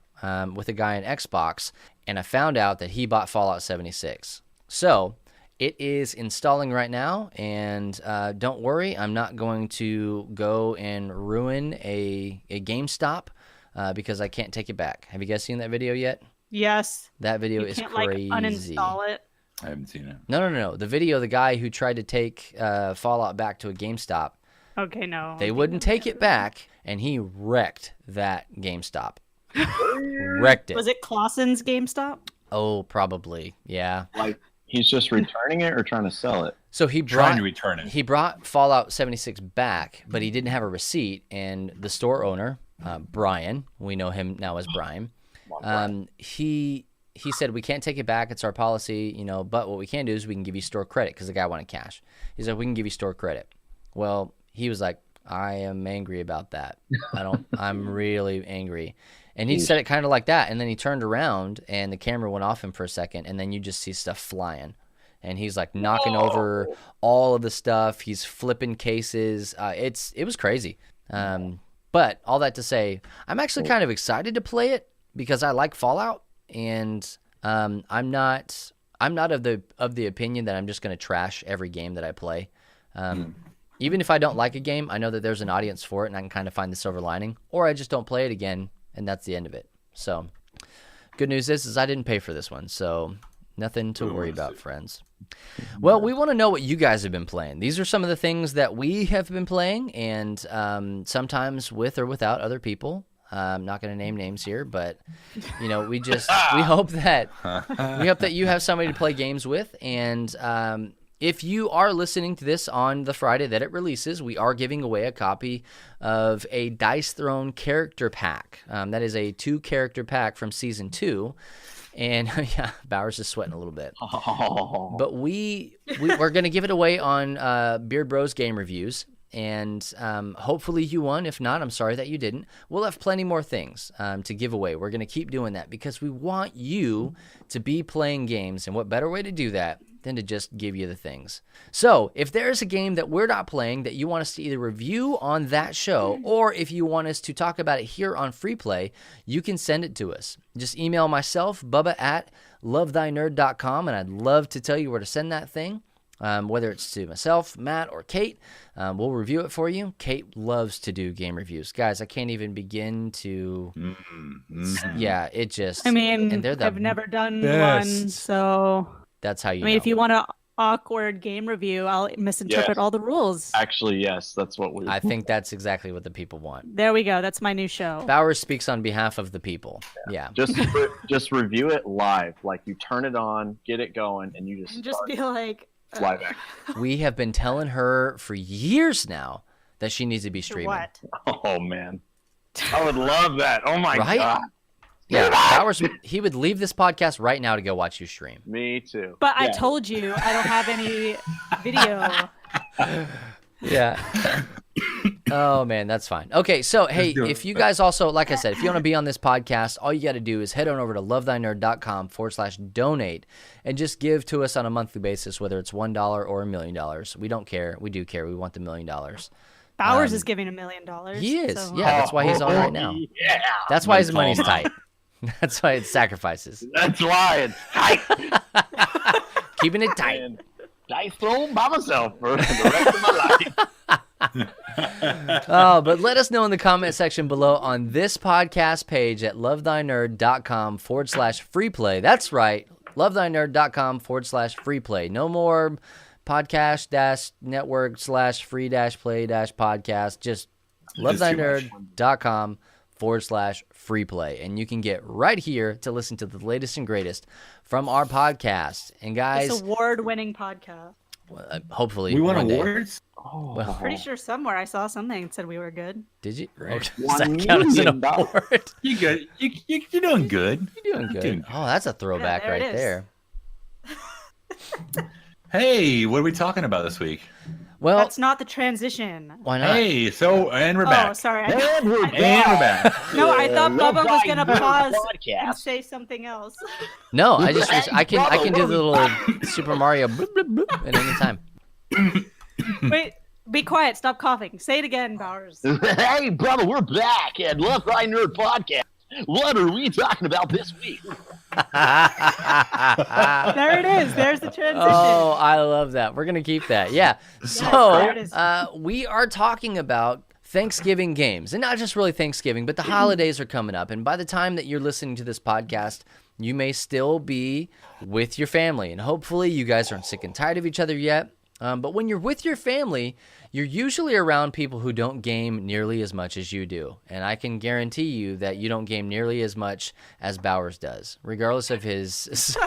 with a guy on Xbox, and I found out that he bought Fallout 76. So it is installing right now, and don't worry, I'm not going to go and ruin a GameStop because I can't take it back. Have you guys seen that video yet? Yes. That video you is can't, crazy. Like, uninstall it. I haven't seen it. No. The video, the guy who tried to take Fallout back to a GameStop, Okay, no. they wouldn't take it back, and he wrecked that GameStop. Wrecked it. Was it Clausen's GameStop? Oh, probably. Yeah. Like he's just returning it or trying to sell it? So he Trying to return it. He brought Fallout 76 back, but he didn't have a receipt, and the store owner, Brian, we know him now as Brian, he said, we can't take it back. It's our policy, but what we can do is we can give you store credit, because the guy wanted cash. He said, we can give you store credit. Well, he was like, I am angry about that. I'm really angry. And he said it kind of like that, and then he turned around, and the camera went off him for a second, and then you just see stuff flying. And he's like knocking over all of the stuff. He's flipping cases. It was crazy. But all that to say, I'm actually kind of excited to play it because I like Fallout, and I'm not of the opinion that I'm just going to trash every game that I play. Even if I don't like a game, I know that there's an audience for it, and I can kind of find the silver lining, or I just don't play it again, and that's the end of it. So, good news is I didn't pay for this one, so nothing to worry about, friends. Well, we want to know what you guys have been playing. These are some of the things that we have been playing, and sometimes with or without other people. I'm not going to name names here, but we hope that you have somebody to play games with, and if you are listening to this on the Friday that it releases, we are giving away a copy of a Dice Throne character pack. That is a 2-character pack from Season 2. And, yeah, Bowers is sweating a little bit. But we're going to give it away on Beard Bros Game Reviews. and hopefully you won. If not, I'm sorry that you didn't. We'll have plenty more things to give away. We're going to keep doing that because we want you to be playing games, and what better way to do that than to just give you the things. So if there's a game that we're not playing that you want us to either review on that show, or if you want us to talk about it here on Free Play, you can send it to us. Just email myself, Bubba at lovethynerd.com, and I'd love to tell you where to send that thing, whether it's to myself, Matt, or Kate. We'll review it for you. Kate loves to do game reviews. Guys, I can't even begin to... Yeah, it just... I mean, and they're the I've never done best. one, so... That's how you I mean, know. if you want an awkward game review, I'll misinterpret all the rules. Actually, yes, that's what we. I think that's exactly what the people want. There we go. That's my new show. Bowers speaks on behalf of the people. Yeah. Just review it live. Like you turn it on, get it going, and you just Just be like, live action. We have been telling her for years now that she needs to be streaming. what? Oh man, I would love that. Oh my Right? god, Yeah, Bowers, he would leave this podcast right now to go watch you stream. me too. But I Yeah. told you I don't have any video. Yeah. Oh, man, that's fine. Okay, so, hey, if you guys also, like I said, if you want to be on this podcast, all you got to do is head on over to lovethynerd.com/donate and just give to us on a monthly basis, whether it's $1 or $1 million. We don't care. We do care. We want the $1 million. Bowers is giving $1 million. He is. So. Yeah, that's why he's on right now. Yeah, That's why his money's tight. That's why it's sacrifices. that's why it's tight. Keeping it tight. And dice roll by myself for the rest of my life. Oh, but let us know in the comment section below on this podcast page at lovethynerd.com/freeplay. That's right. lovethynerd.com/freeplay. No more podcast-network/free-play-podcast. Just lovethynerd.com/freeplay. And you can get right here to listen to the latest and greatest from our podcast. And guys, This award-winning podcast. hopefully We won one day. awards. Well, Pretty sure somewhere I saw something that said we were good. did you? Right. Does that count as an $1 million. award? You good? You're doing good. You're doing good. Oh, that's a throwback there right it is. there. Hey, what are we talking about this week? Well, That's not the transition. why not? Hey, and we're back. Oh, sorry. And we're And we're back. No, I thought Bubba was gonna pause and podcast. say something else. No, I just I can do the little Super Mario bloop, bloop, bloop at any time. Wait, be quiet. Stop coughing. Say it again, Bowers. Hey, brother, we're back at Love Thy Nerd Podcast. What are we talking about this week? There it is. There's the transition. Oh, I love that. We're gonna keep that. Yeah. there So it is. we are talking about Thanksgiving games, and not just really Thanksgiving, but the holidays are coming up. And by the time that you're listening to this podcast, you may still be with your family, and hopefully you guys aren't sick and tired of each other yet. But when you're with your family, you're usually around people who don't game nearly as much as you do. And I can guarantee you that you don't game nearly as much as Bowers does, regardless of his size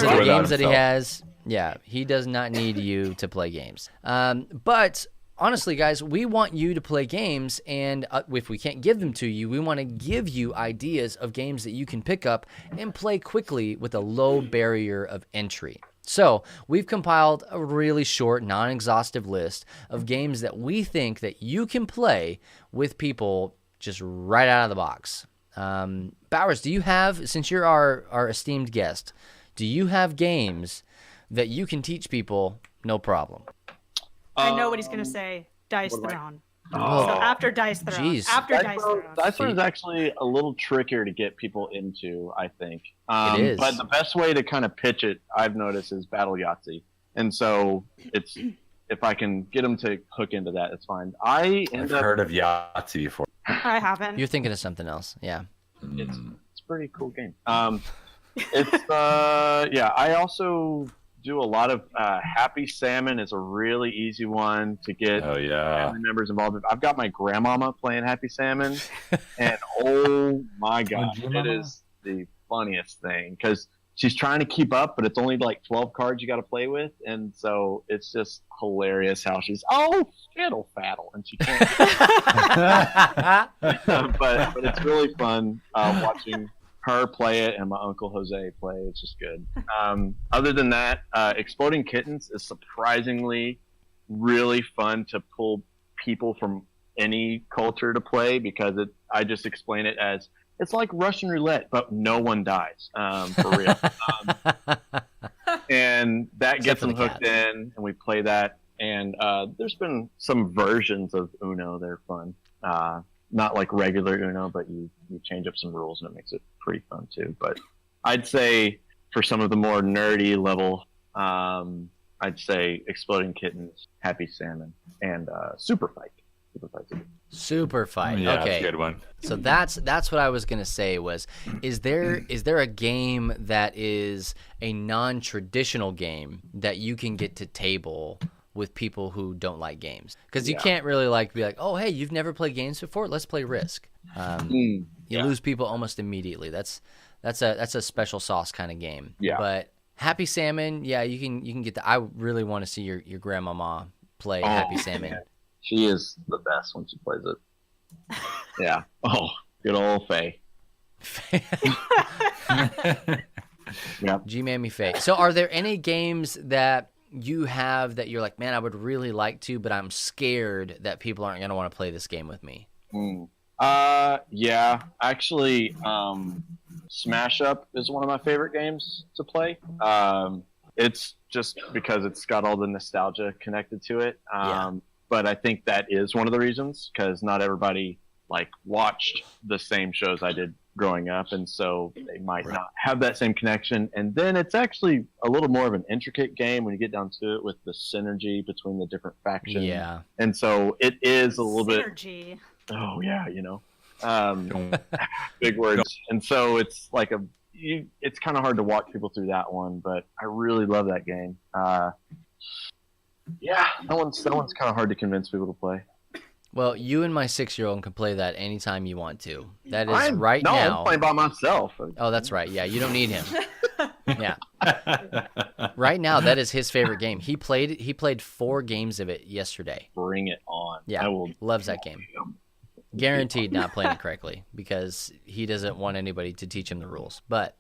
of the true. games that he Himself. has. Yeah, he does not need you to play games. But honestly, guys, we want you to play games, and if we can't give them to you, we want to give you ideas of games that you can pick up and play quickly with a low barrier of entry. So we've compiled a really short, non-exhaustive list of games that we think that you can play with people just right out of the box. Bowers, do you have, since you're our esteemed guest, do you have games that you can teach people no problem? I know what he's gonna say. Dice what am I- Throne. Oh. So after Dice Throne. Jeez. After Dice Throne. Dice Throne is actually a little trickier to get people into, I think. It is. But the best way to kind of pitch it, I've noticed, is Battle Yahtzee. And so it's if I can get them to hook into that, it's fine. I've heard of Yahtzee before. I haven't. You're thinking of something else. Yeah. It's a pretty cool game. It's yeah. I also do a lot of Happy Salmon is a really easy one to get Oh yeah. family members involved in. I've got my grandmama playing Happy Salmon, and oh my gosh, your it mama? is the funniest thing because she's trying to keep up, but it's only like 12 cards you got to play with, and so it's just hilarious how she's fiddle faddle, and she can't. but it's really fun watching her play it and my uncle Jose play. It's just good. Other than that, Exploding Kittens is surprisingly really fun to pull people from any culture to play because I just explain it as it's like Russian roulette, but no one dies, for real. And that gets them hooked in, and we play that. And there's been some versions of Uno. They're fun. Not like regular Uno, but you change up some rules, and it makes it pretty fun too. But I'd say for some of the more nerdy level, I'd say Exploding Kittens, Happy Salmon, and Super Fight. Super Fight. Yeah, Okay, that's a good one. So that's what I was gonna say was, is there a game that is a non-traditional game that you can get to table with people who don't like games? Because you can't really be like, oh hey, you've never played games before, let's play Risk. You lose people almost immediately. That's a special sauce kind of game. Yeah. But Happy Salmon, yeah, you can get that. I really want to see your grandmama play Happy Salmon. Man. She is the best when she plays it. Yeah. Oh, good old Faye. Yeah. G-Mammy Faye. So are there any games that you have that you're like, man, I would really like to, but I'm scared that people aren't going to want to play this game with me? Yeah. Actually, Smash Up is one of my favorite games to play. It's just because it's got all the nostalgia connected to it. But I think that is one of the reasons, because not everybody watched the same shows I did growing up, and so they might not have that same connection. And then it's actually a little more of an intricate game when you get down to it, with the synergy between the different factions. Yeah. And so it is a little Synergy. Oh yeah, big words. And so it's it's kind of hard to walk people through that one, but I really love that game. Yeah, that one's kind of hard to convince people to play. Well, you and my 6-year-old can play that anytime you want to. That is I'm playing by myself. Oh, that's right. Yeah, you don't need him. Yeah. Right now, that is his favorite game. He played 4 games of it yesterday. Bring it on. Yeah, loves that game. Guaranteed not playing it correctly, because he doesn't want anybody to teach him the rules. But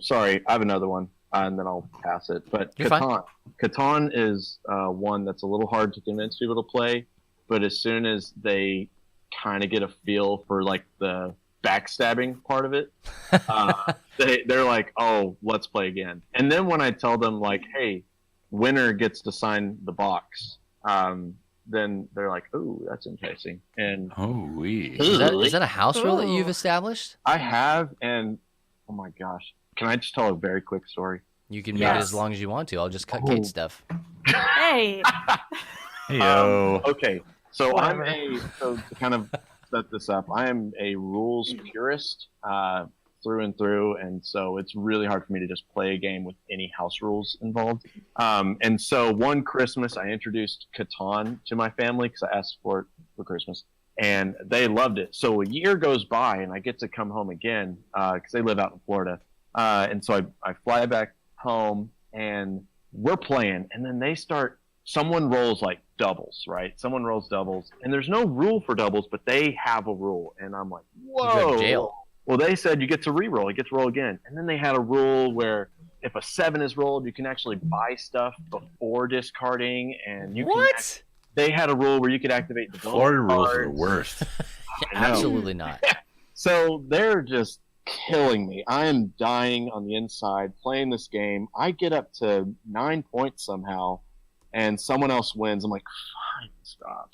sorry, I have another one, and then I'll pass it. But Catan is one that's a little hard to convince people to play. But as soon as they kind of get a feel for the backstabbing part of it, they're like, "Oh, let's play again." And then when I tell them "Hey, winner gets to sign the box," then they're like, "Oh, that's interesting." And is that a house rule that you've established? I have, and oh my gosh, can I just tell a very quick story? You can make it as long as you want to. I'll just cut Kate's stuff. Hey. Okay, so to kind of set this up, I am a rules purist through and through, and so it's really hard for me to just play a game with any house rules involved. And so one Christmas, I introduced Catan to my family because I asked for it for Christmas, and they loved it. So a year goes by, and I get to come home again because they live out in Florida, and so I fly back home, and we're playing, and then someone rolls doubles, right? Someone rolls doubles, and there's no rule for doubles, but they have a rule, and I'm like, whoa. You go to jail. Well, they said you get to re-roll, you get to roll again, and then they had a rule where if a 7 is rolled, you can actually buy stuff before discarding, and you they had a rule where you could activate the Florida rules are the worst. Absolutely not. So they're just killing me. I am dying on the inside playing this game. I get up to 9 points somehow, and someone else wins. I'm like, fine, stop.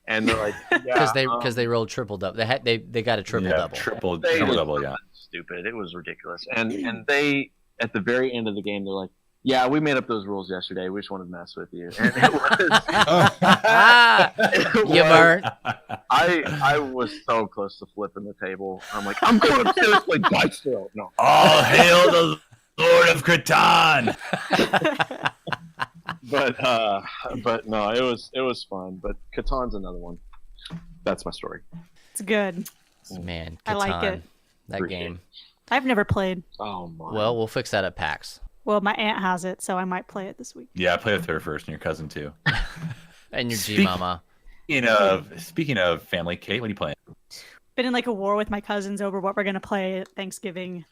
And they're like, yeah, because they rolled triple double. They got a triple double. Triple double. Yeah, stupid. It was ridiculous. And they at the very end of the game, they're like, yeah, we made up those rules yesterday. We just wanted to mess with you. And it was. I was so close to flipping the table. I'm like, I'm going upstairs to play dice still. No. All hail the Lord of Catan. But no, it was fun. But Catan's another one. That's my story. It's good. Man, Catan, I like it. That game. I've never played. Oh my. Well, we'll fix that at PAX. Well, my aunt has it, so I might play it this week. Yeah, I play with her first, and your cousin too. And your G-Mama. Speaking of family, Kate, what are you playing? Been in a war with my cousins over what we're going to play at Thanksgiving.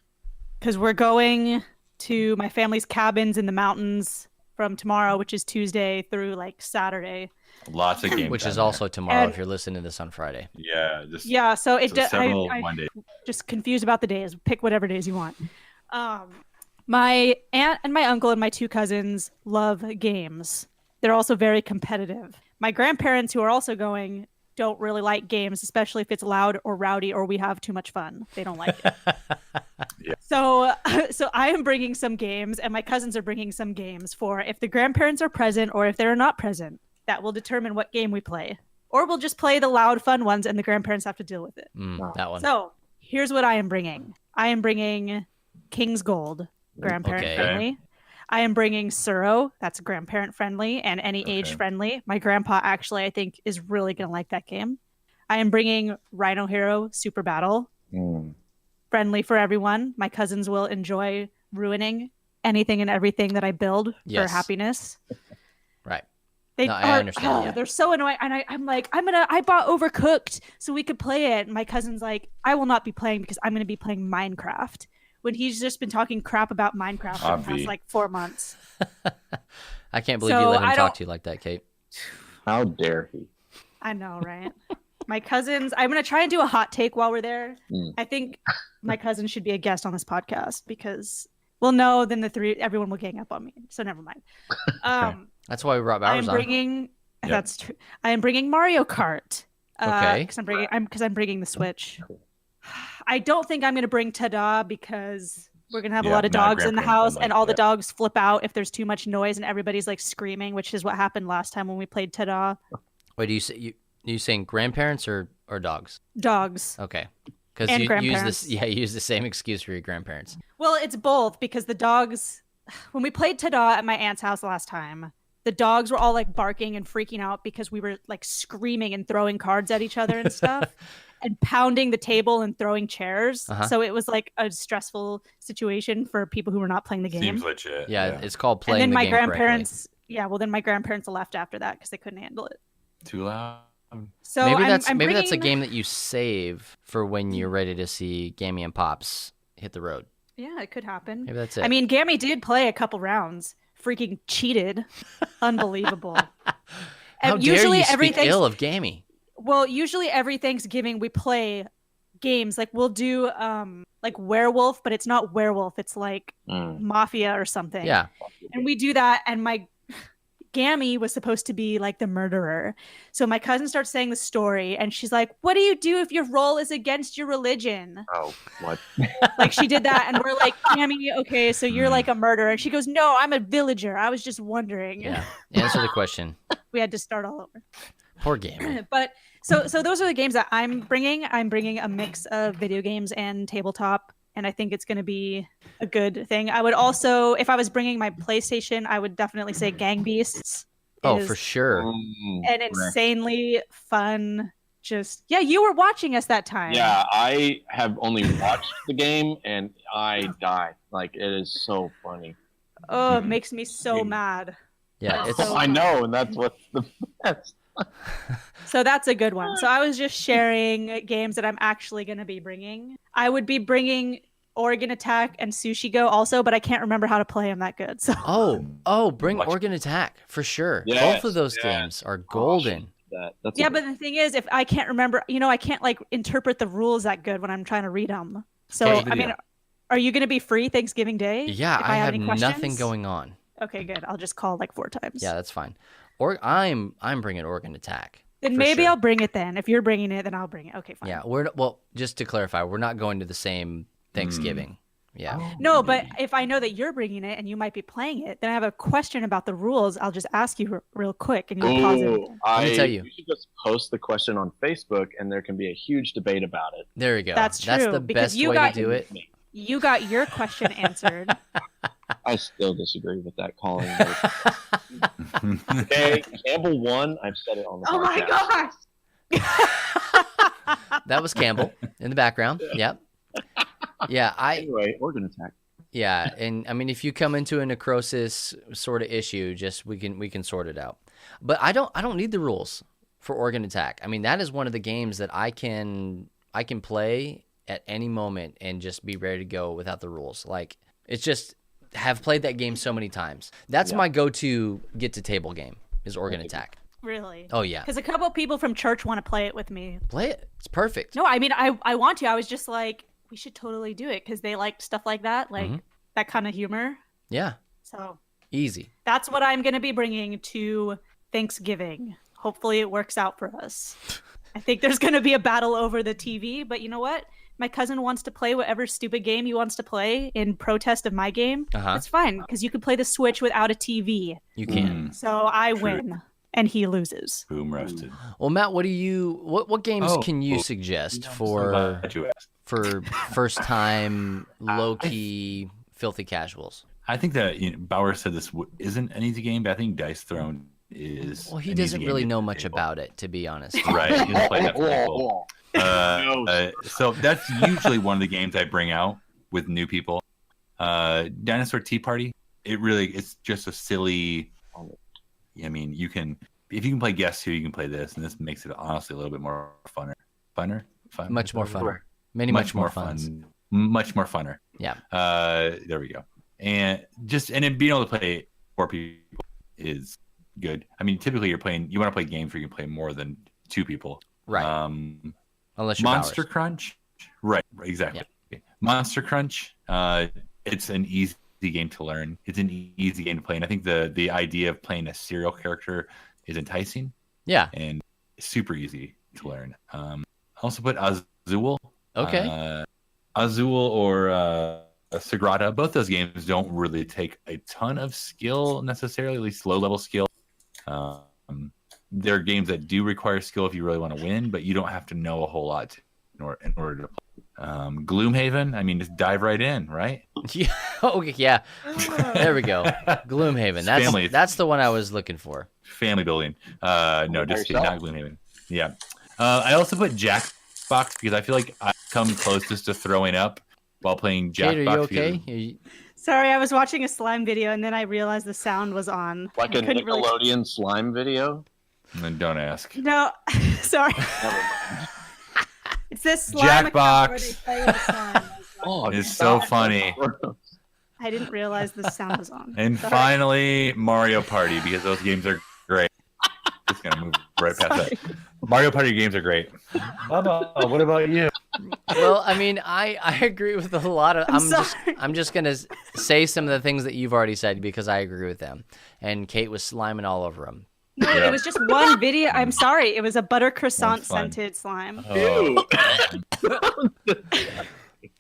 Because we're going to my family's cabins in the mountains from tomorrow, which is Tuesday, through like Saturday. Lots of games. Which is on also tomorrow And- if you're listening to this on Friday. there. So it several I Mondays. just confused about the days. Pick whatever days you want. My aunt and my uncle and my 2 cousins love games. They're also very competitive. My grandparents, who are also going, don't really like games, especially if it's loud or rowdy or we have too much fun. They don't like it. Yeah. So I am bringing some games, and my cousins are bringing some games for if the grandparents are present or if they're not present. That will determine what game we play. Or we'll just play the loud, fun ones, and the grandparents have to deal with it. That one. So here's what I am bringing. I am bringing King's Gold, grandparent Okay. friendly. I am bringing Suro, that's grandparent friendly and any age friendly. My grandpa actually, I think, is really going to like that game. I am bringing Rhino Hero Super Battle, friendly for everyone. My cousins will enjoy ruining anything and everything that I build Yes. for happiness. Right. They No, I understand, yeah. They're so annoying. And I'm like, I bought Overcooked so we could play it. And my cousin's like, I will not be playing because I'm going to be playing Minecraft. When he's just been talking crap about Minecraft for the past like 4 months. I can't believe you So let him I talk don't- to you like that, Kate. How dare he? I know, right? My cousins, I'm going to try and do a hot take while we're there. I think my cousin should be a guest on this podcast because, well, no, then everyone will gang up on me. So never mind. That's why we brought Bowers I'm on. bringing, that's true. I am bringing Mario Kart. Okay. Because I'm bringing the Switch. I don't think I'm going to bring Tada because we're going to have a lot of not dogs in the grandparent house friendly, and all the yeah. dogs flip out if there's too much noise and everybody's like screaming, which is what happened last time when we played Tada. Wait, do you saying grandparents or dogs? Dogs. Okay. Because And you use grandparents. this, you use the same excuse for your grandparents. Well, it's both because the dogs, when we played Tada at my aunt's house last time, the dogs were all like barking and freaking out because we were like screaming and throwing cards at each other and stuff and pounding the table and throwing chairs. So it was like a stressful situation for people who were not playing the game. Seems legit. Yeah, it's called And playing then the my game correctly. grandparents, then my grandparents left after that because they couldn't handle it. Too loud. So Maybe I'm that's a bringing- game that you save for when you're ready to see Gammy and Pops hit the road. Yeah, it could happen. Maybe that's it. I mean, Gammy did play a couple rounds. Freaking cheated. Unbelievable. How And dare usually you every speak ill of Gammy? Well, usually every Thanksgiving we play games. Like we'll do like werewolf, but it's not werewolf. It's like mafia or something. Yeah. And we do that, and my Gammy was supposed to be like the murderer. So my cousin starts saying the story, and she's like, "What do you do if your role is against your religion?" Oh, what? Like she did that, and we're like, "Gammy, okay, so you're like a murderer." And she goes, "No, I'm a villager. I was just wondering." Yeah. Answer the question. We had to start all over. Poor Gammy. But so those are the games that I'm bringing. I'm bringing a mix of video games and tabletop, and I think it's going to be a good thing. I would also, if I was bringing my PlayStation, I would definitely say Gang Beasts. Oh, is for sure. an insanely fun. You were watching us that time. Yeah, I have only watched the game and I died. Like, it is so funny. Oh, it makes me so mad. Yeah, it's So I know, and that's what's the best. So that's a good one. So I was just sharing games that I'm actually going to be bringing. I would be bringing Oregon Attack and Sushi Go also, but I can't remember how to play them that good. So bring Oregon Attack for sure. Yes, Both of those games are golden. That's yeah, but the thing is, if I can't remember, I can't like interpret the rules that good when I'm trying to read them. So Okay. I mean, are you going to be free Thanksgiving Day? Yeah, if I have any nothing questions? going on. Okay, good. I'll just call like 4 times. Yeah, that's fine. Or I'm bringing Oregon Attack. Then for maybe sure. I'll bring it then. If you're bringing it, then I'll bring it. Okay, fine. Yeah, just to clarify, we're not going to the same Thanksgiving. Yeah. No, but if I know that you're bringing it and you might be playing it, then I have a question about the rules. I'll just ask you real quick, and you'll pause it. Let me tell you. You should just post the question on Facebook, and there can be a huge debate about it. There we go. That's That's true, the because best you way got- to do it. You got your question answered. I still disagree with that calling. Okay, Campbell won. I've said it on the Oh my podcast. gosh! That was Campbell in the background. Yep. Yeah, Anyway, Oregon Attack. Yeah, and I mean, if you come into a necrosis sort of issue, just we can sort it out. But I don't need the rules for Oregon Attack. I mean, that is one of the games that I can play at any moment and just be ready to go without the rules. Like, it's just have played that game so many times. That's my go-to get to table game is Organ Attack. Really? Oh yeah. Because a couple of people from church want to play it with me. Play it. It's perfect. No, I mean, I want to. I was just like, we should totally do it because they like stuff like that, like that kind of humor. Yeah. So easy. That's what I'm going to be bringing to Thanksgiving. Hopefully it works out for us. I think there's going to be a battle over the TV, but you know what? My cousin wants to play whatever stupid game he wants to play in protest of my game. That's fine because you can play the Switch without a TV. You can. So I win. And he loses. Boom roasted. Well, Matt, what games can you suggest for first time low key filthy casuals? I think that Bauer said this isn't an easy game, but I think Dice Throne is. Well, he doesn't really know much about it, to be honest. Right, he doesn't play that for people. So that's usually one of the games I bring out with new people. Dinosaur Tea Party. It's just a silly. I mean, if you can play Guess Who, you can play this, and this makes it honestly a little bit more funner. Much more funner. Much more fun. Much more funner. Yeah. There we go. And then being able to play 4 people is good. I mean, typically you want to play games where you can play more than 2 people. Right. Unless you're Monster Crunch. Right. Exactly. Yeah. Monster Crunch. It's an easy game to learn. It's an easy game to play, and I think the idea of playing a serial character is enticing. Yeah, and super easy to learn. I also put Azul. Okay. Azul or Sagrada. Both those games don't really take a ton of skill necessarily, at least low level skill. They're games that do require skill if you really want to win, but you don't have to know a whole lot in order to play. Gloomhaven, I mean, just dive right in, right? Yeah. Okay, yeah. There we go. Gloomhaven. That's the one I was looking for. Family building. No, just not Gloomhaven. Yeah. I also put Jackbox because I feel like I come closest to throwing up while playing Jackbox. Kate, are you okay? Sorry, I was watching a slime video and then I realized the sound was on. Like a Nickelodeon slime video? And don't ask. No, sorry. It's this slime Jackbox. where they play with slime. Oh, it's so funny. I didn't realize the sound was on. And finally, Mario Party, because those games are great. Just gonna move right past that. Mario Party games are great. Bubba, what about you? Well, I mean, I agree with a lot of. I'm just gonna say some of the things that you've already said because I agree with them. And Kate was sliming all over them. No, it was just one video. I'm sorry. It was a butter croissant scented slime. Oh.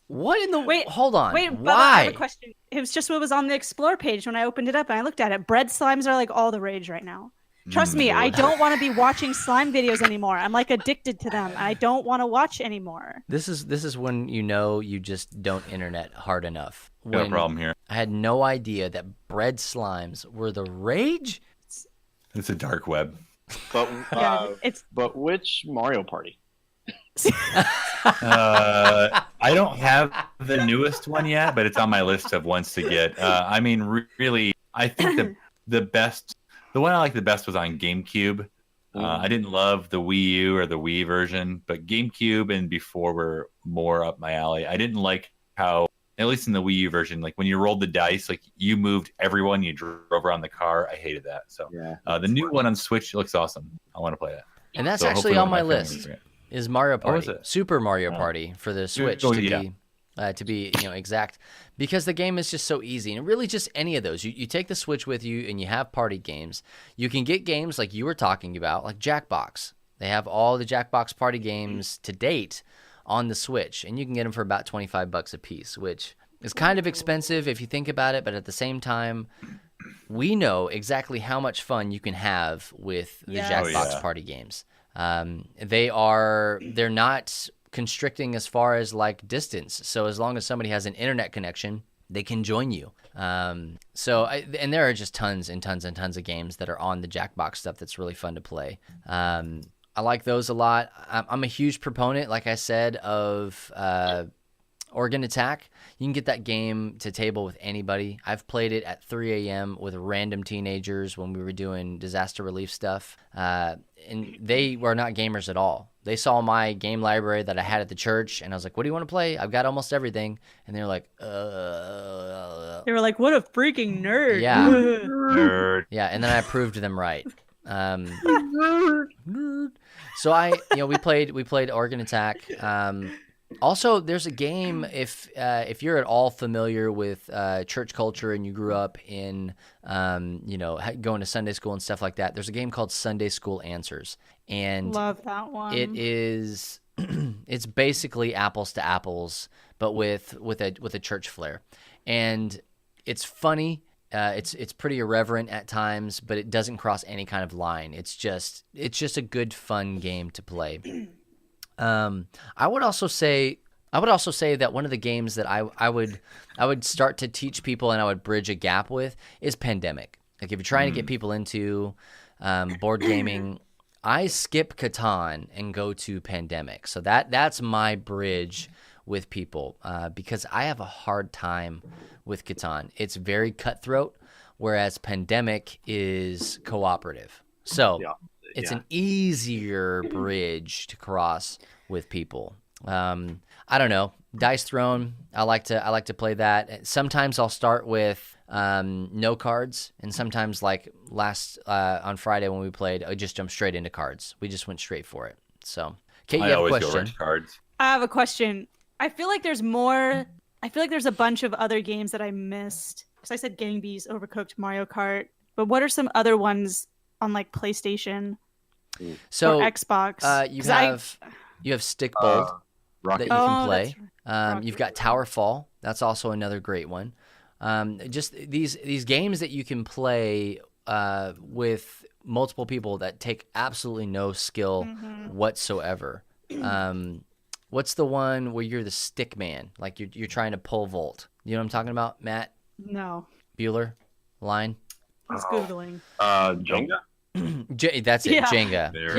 What in the wait? Hold on. Wait, why? Bubba, I have a question. It was just what was on the Explore page when I opened it up and I looked at it. Bread slimes are like all the rage right now. Trust me, I don't want to be watching slime videos anymore. I'm like addicted to them. I don't want to watch anymore. This is when you just don't internet hard enough. No problem here. I had no idea that bread slimes were the rage. It's a dark web. But it's but which Mario Party? I don't have the newest one yet, but it's on my list of ones to get. I mean, really, I think the one I liked the best was on GameCube. I didn't love the Wii U or the Wii version, but GameCube and before were more up my alley. I didn't like how, at least in the Wii U version, like when you rolled the dice, like you moved everyone, you drove around the car. I hated that. So the new one on Switch looks awesome. I want to play that. And that's actually on my list. Is Mario Party, is it? Super Mario Party for the Switch to be exact, because the game is just so easy, and really just any of those. You take the Switch with you and you have party games. You can get games like you were talking about, like Jackbox. They have all the Jackbox party games to date on the Switch, and you can get them for about $25 a piece, which is kind of expensive if you think about it, but at the same time, we know exactly how much fun you can have with the Jackbox party games. They're not constricting as far as like distance. So as long as somebody has an internet connection, they can join you. And there are just tons and tons and tons of games that are on the Jackbox stuff that's really fun to play. I like those a lot. I'm a huge proponent, like I said, of Organ Attack. You can get that game to table with anybody. I've played it at 3 a.m. with random teenagers when we were doing disaster relief stuff. And they were not gamers at all. They saw my game library that I had at the church, and I was like, what do you want to play? I've got almost everything. And they're like, They were like, "What a freaking nerd!" Yeah. Nerd. Yeah, and then I proved them right. Nerd. So we played Organ Attack. Also, there's a game if you're at all familiar with church culture and you grew up in going to Sunday school and stuff like that. There's a game called Sunday School Answers, and Love that one. it is it's basically apples to apples, but with a church flair, and it's funny. It's pretty irreverent at times, but it doesn't cross any kind of line. It's just a good fun game to play. I would also say that one of the games that I would start to teach people and I would bridge a gap with is Pandemic. Like if you're trying to get people into board gaming, I skip Catan and go to Pandemic. So that's my bridge with people because I have a hard time with Catan. It's very cutthroat, whereas Pandemic is cooperative. So it's an easier bridge to cross with people. I don't know. Dice Throne, I like to play that. Sometimes I'll start with no cards, and sometimes like on Friday when we played, I just jumped straight into cards. We just went straight for it. So, Kate, you have a always question? go right to cards. I have a question. I feel like there's more. I feel like there's a bunch of other games that I missed. Because I said Gang Beasts, Overcooked, Mario Kart. But what are some other ones on like PlayStation So or Xbox? You have Stickbold that you can play. That's You've got Towerfall. That's also another great one. Just these games that you can play with multiple people that take absolutely no skill whatsoever. What's the one where you're the stick man? Like you're trying to pull Volt. You know what I'm talking about, Matt? No. Bueller? Line? He's Googling. Jenga? That's it, Yeah. Jenga. There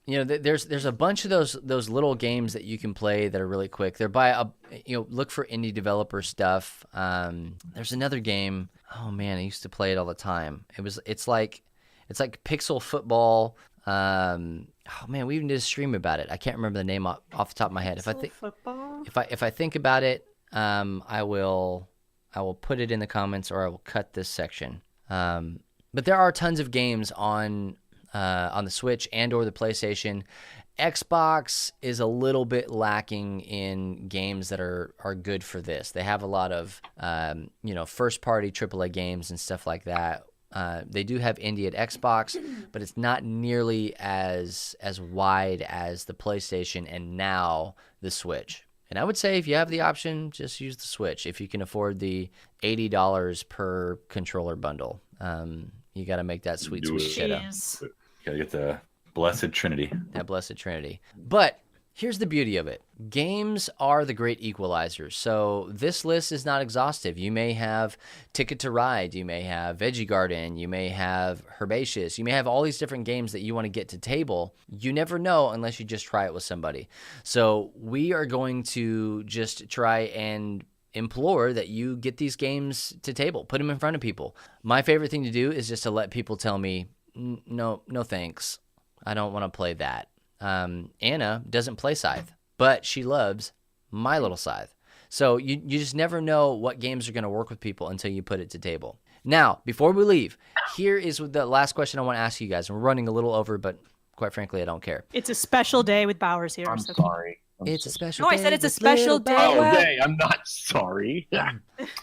Yeah. There's a bunch of those little games that you can play that are really quick. They're look for indie developer stuff. There's another game. Oh man, I used to play it all the time. It's like pixel football. Oh man, we even did a stream about it. I can't remember the name off the top of my head. Football? If I think about it, I will put it in the comments or I will cut this section. But there are tons of games on the Switch and or the PlayStation. Xbox is a little bit lacking in games that are good for this. They have a lot of first party AAA games and stuff like that. They do have indie at Xbox, but it's not nearly as wide as the PlayStation and now the Switch. And I would say if you have the option, just use the Switch if you can afford the $80 per controller bundle. You got to make that sweet shit up. Gotta get the blessed trinity. That blessed trinity. But here's the beauty of it. Games are the great equalizers. So this list is not exhaustive. You may have Ticket to Ride. You may have Veggie Garden. You may have Herbaceous. You may have all these different games that you want to get to table. You never know unless you just try it with somebody. So we are going to just try and implore that you get these games to table. Put them in front of people. My favorite thing to do is just to let people tell me, no thanks. I don't want to play that. Anna doesn't play Scythe, but she loves My Little Scythe. So you just never know what games are going to work with people until you put it to table. Now, before we leave, here is the last question I want to ask you guys. We're running a little over, but quite frankly, I don't care. It's a special day with Bowers here. I'm so- sorry. It's a special No, day. I said it's a with special little day. Bow. Oh, day. I'm not sorry.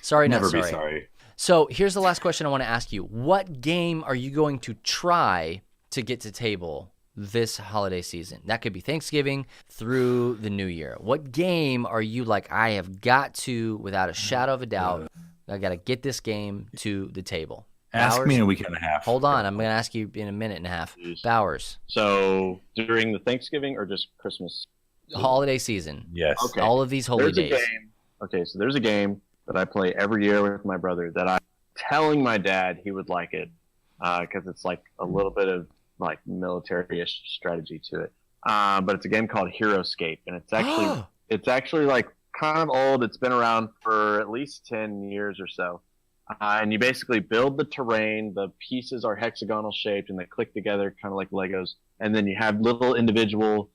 Sorry, not Never sorry. be sorry. So here's the last question I want to ask you. What game are you going to try to get to table this holiday season? That could be Thanksgiving through the New Year. What game are you like, I have got to, without a shadow of a doubt, I got to get this game to the table? Ask Bowers? me in a week and a half. Hold on. I'm going to ask you in a minute and a half. Bowers, So during the Thanksgiving or just Christmas? holiday season. Yes. Okay. All of these holy There's days. a game. Okay, so there's a game that I play every year with my brother that I'm telling my dad he would like it because it's like a little bit of like military-ish strategy to it. But it's a game called HeroScape, and it's actually like kind of old. It's been around for at least 10 years or so. And you basically build the terrain. The pieces are hexagonal shaped, and they click together kind of like Legos. And then you have little individual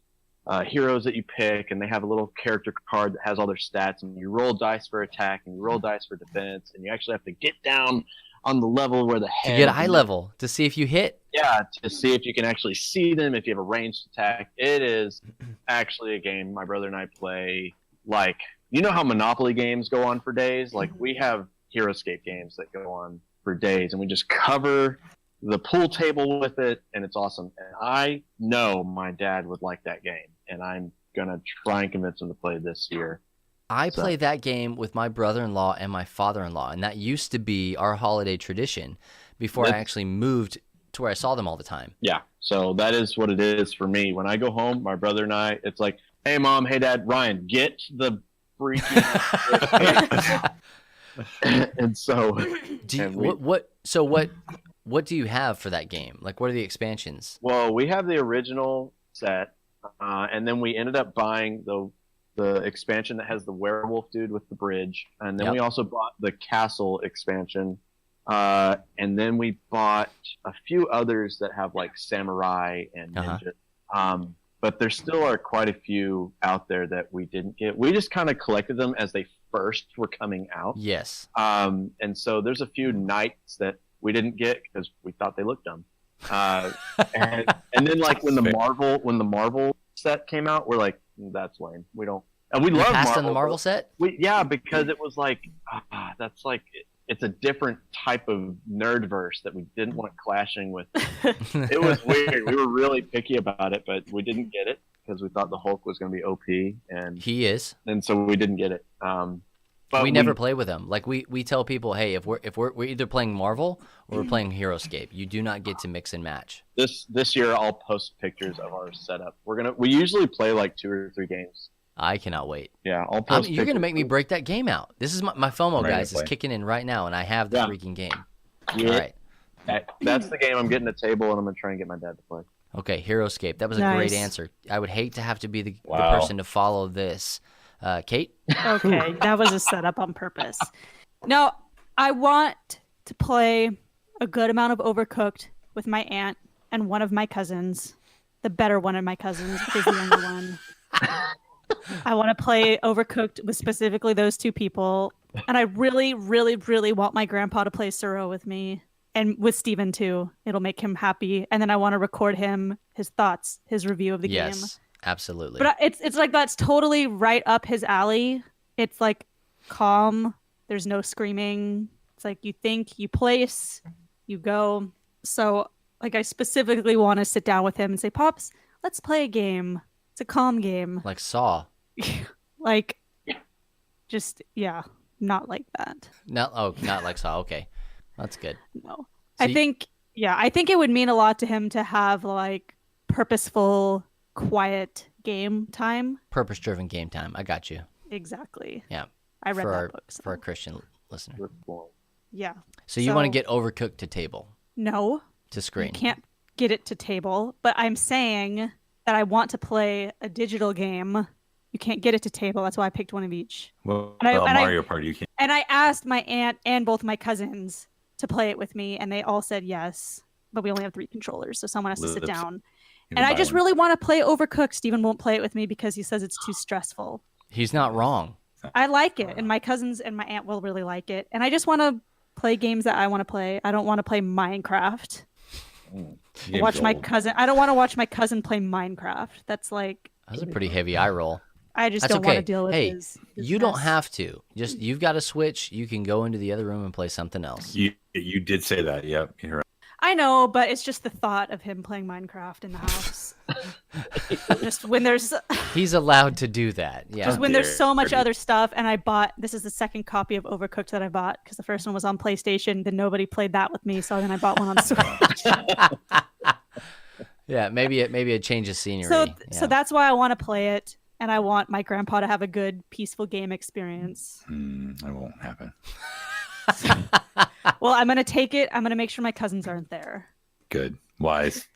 heroes that you pick, and they have a little character card that has all their stats, and you roll dice for attack and you roll dice for defense, and you actually have to get down on the level where the head To get eye level to see if you hit. Yeah, to see if you can actually see them, if you have a ranged attack. It is actually a game my brother and I play. Like, you know how Monopoly games go on for days? Like, we have HeroScape games that go on for days, and we just cover the pool table with it, and it's awesome. And I know my dad would like that game, and I'm going to try and convince him to play this year. I play that game with my brother-in-law and my father-in-law, and that used to be our holiday tradition before I actually moved to where I saw them all the time. Yeah, so that is what it is for me. When I go home, my brother and I, it's like, hey, Mom, hey, Dad, Ryan, get the freaking... and so... What do you have for that game? Like, what are the expansions? Well, we have the original set, and then we ended up buying the expansion that has the werewolf dude with the bridge, and then we also bought the castle expansion, and then we bought a few others that have like samurai and ninja. But there still are quite a few out there that we didn't get. We just kind of collected them as they first were coming out. Yes. And so there's a few knights that we didn't get because we thought they looked dumb. And then like when the Marvel set came out, we're like, that's lame. We don't. And we love passed Marvel. On the Marvel set. Because it was like that's like it's a different type of nerdverse that we didn't want clashing with. It was weird. We were really picky about it, but we didn't get it because we thought the Hulk was going to be OP, and he is, and so we didn't get it. But we never play with him. Like we tell people, hey, if we're either playing Marvel or we're playing HeroScape, you do not get to mix and match. This year, I'll post pictures of our setup. We usually play like 2 or 3 games. I cannot wait. Yeah, I'll post. You're gonna make me break that game out. This is my FOMO, guys. Is kicking in right now, and I have the freaking game. Yeah. All right. That's the game I'm getting a table, and I'm gonna try and get my dad to play. Okay, HeroScape. That was a great answer. I would hate to have to be the person to follow this. Kate? Okay, that was a setup on purpose. No, I want to play a good amount of Overcooked with my aunt and one of my cousins. The better one of my cousins, because the younger one. I want to play Overcooked with specifically those 2 people. And I really, really, really want my grandpa to play Suro with me. And with Steven too. It'll make him happy. And then I want to record him, his thoughts, his review of the game. Yes, absolutely. But it's like that's totally right up his alley. It's like calm. There's no screaming. It's like you think, you place, you go. So like I specifically want to sit down with him and say, Pops, let's play a game. It's a calm game. Like Saw. Like, just, not like that. Not like Saw. Okay. That's good. No. So I think it would mean a lot to him to have like purposeful, quiet game time. Purpose-driven game time. I got you. Exactly. Yeah. I read that book. For a Christian listener. Yeah. So you want to get Overcooked to table? No. To screen? You can't get it to table, but I'm saying that I want to play a digital game. You can't get it to table. That's why I picked one of each. Well, Mario Party, you can't. And I asked my aunt and both my cousins to play it with me, and they all said yes. But we only have 3 controllers, so someone has to sit down. And I just really want to play Overcooked. Steven won't play it with me because he says it's too stressful. He's not wrong. I like it, and my cousins and my aunt will really like it. And I just want to play games that I want to play. I don't want to play Minecraft. I don't want to watch my cousin play Minecraft. That's a pretty heavy eye roll. I just don't want to deal with his you don't have to. Just you've got a Switch. You can go into the other room and play something else. You did say that. Yep. You're right. I know, but it's just the thought of him playing Minecraft in the house. Just when there's... He's allowed to do that. Yeah. Just when there's so much other stuff, and I bought... This is the second copy of Overcooked that I bought, because the first one was on PlayStation, then nobody played that with me, so then I bought one on Switch. Yeah, maybe a change of scenery. So that's why I want to play it, and I want my grandpa to have a good, peaceful game experience. That won't happen. Well, I'm going to take it. I'm going to make sure my cousins aren't there. Good. Wise.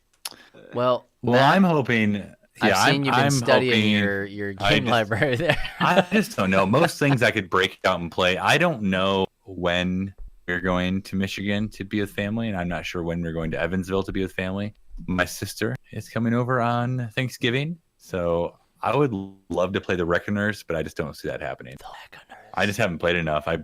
Well, I'm hoping... I've seen you've been studying your game library there. I just don't know. Most things I could break out and play. I don't know when we're going to Michigan to be with family, and I'm not sure when we're going to Evansville to be with family. My sister is coming over on Thanksgiving, So I would love to play the Reckoners, but I just don't see that happening. I just haven't played enough. I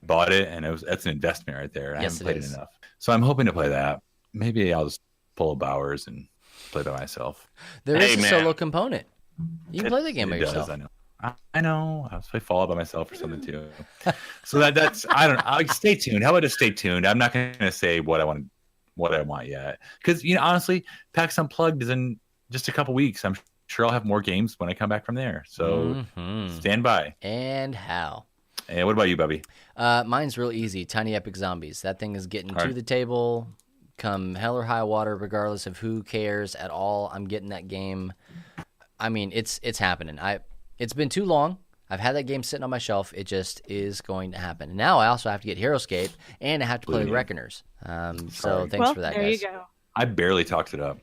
bought it, and that's an investment right there. I haven't played it enough. So I'm hoping to play that. Maybe I'll just pull a Bowers and play by myself. There is a solo component. You can play the game by yourself. I know. I know. I'll play Fallout by myself or something too. So that's I don't know. Stay tuned. How about just stay tuned? I'm not going to say what I want yet, because honestly, PAX Unplugged is in just a couple weeks. I'm sure I'll have more games when I come back from there. So stand by. And how? And what about you, Bubby? Mine's real easy. Tiny Epic Zombies. That thing is getting to the table, come hell or high water, regardless of who cares at all. I'm getting that game. I mean, it's happening. It's been too long. I've had that game sitting on my shelf. It just is going to happen. And now I also have to get HeroScape, and I have to play Reckoners. So thanks for that, there guys. You go. I barely talked it up.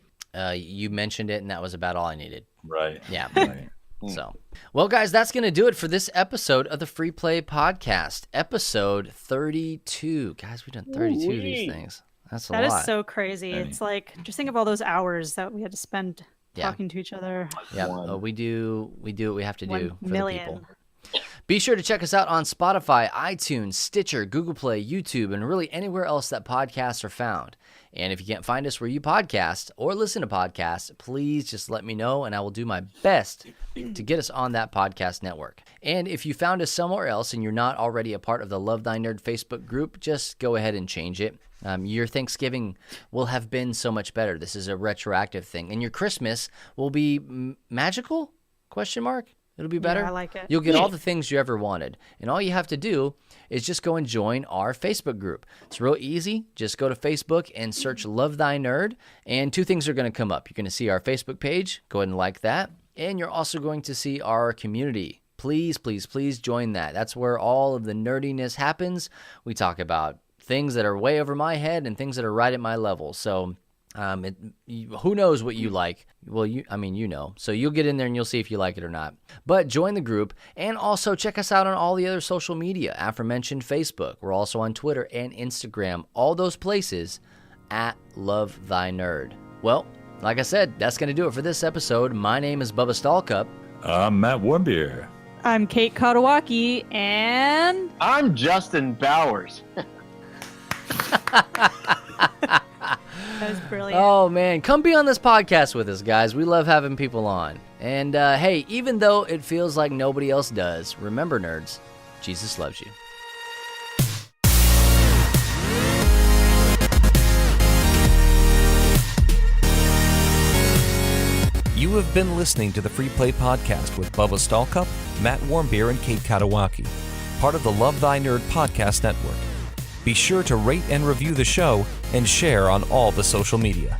You mentioned it, and that was about all I needed. Right. Yeah. Right. So, well, guys, that's going to do it for this episode of the Free Play Podcast, episode 32. Guys, we've done 32 of these things. That's a lot. That is so crazy. It's like, just think of all those hours that we had to spend talking to each other. Yeah, we do what we have to do for the people. Be sure to check us out on Spotify, iTunes, Stitcher, Google Play, YouTube, and really anywhere else that podcasts are found. And if you can't find us where you podcast or listen to podcasts, please just let me know, and I will do my best to get us on that podcast network. And if you found us somewhere else and you're not already a part of the Love Thy Nerd Facebook group, just go ahead and change it. Your Thanksgiving will have been so much better. This is a retroactive thing. And your Christmas will be magical? ? It'll be better. Yeah, I like it. You'll get all the things you ever wanted. And all you have to do is just go and join our Facebook group. It's real easy. Just go to Facebook and search Love Thy Nerd. And two things are going to come up. You're going to see our Facebook page. Go ahead and like that. And you're also going to see our community. Please, please, please join that. That's where all of the nerdiness happens. We talk about things that are way over my head and things that are right at my level. So who knows what you like? Well, you know. So you'll get in there and you'll see if you like it or not. But join the group, and also check us out on all the other social media, aforementioned Facebook. We're also on Twitter and Instagram, all those places at Love Thy Nerd. Well, like I said, that's going to do it for this episode. My name is Bubba Stallcup. I'm Matt Warmbier. I'm Kate Katawaki, and I'm Justin Bowers. that was brilliant. Oh, man. Come be on this podcast with us, guys. We love having people on. And, hey, even though it feels like nobody else does, remember, nerds, Jesus loves you. You have been listening to the Free Play Podcast with Bubba Stallcup, Matt Warmbier, and Kate Katawaki, part of the Love Thy Nerd Podcast Network. Be sure to rate and review the show and share on all the social media.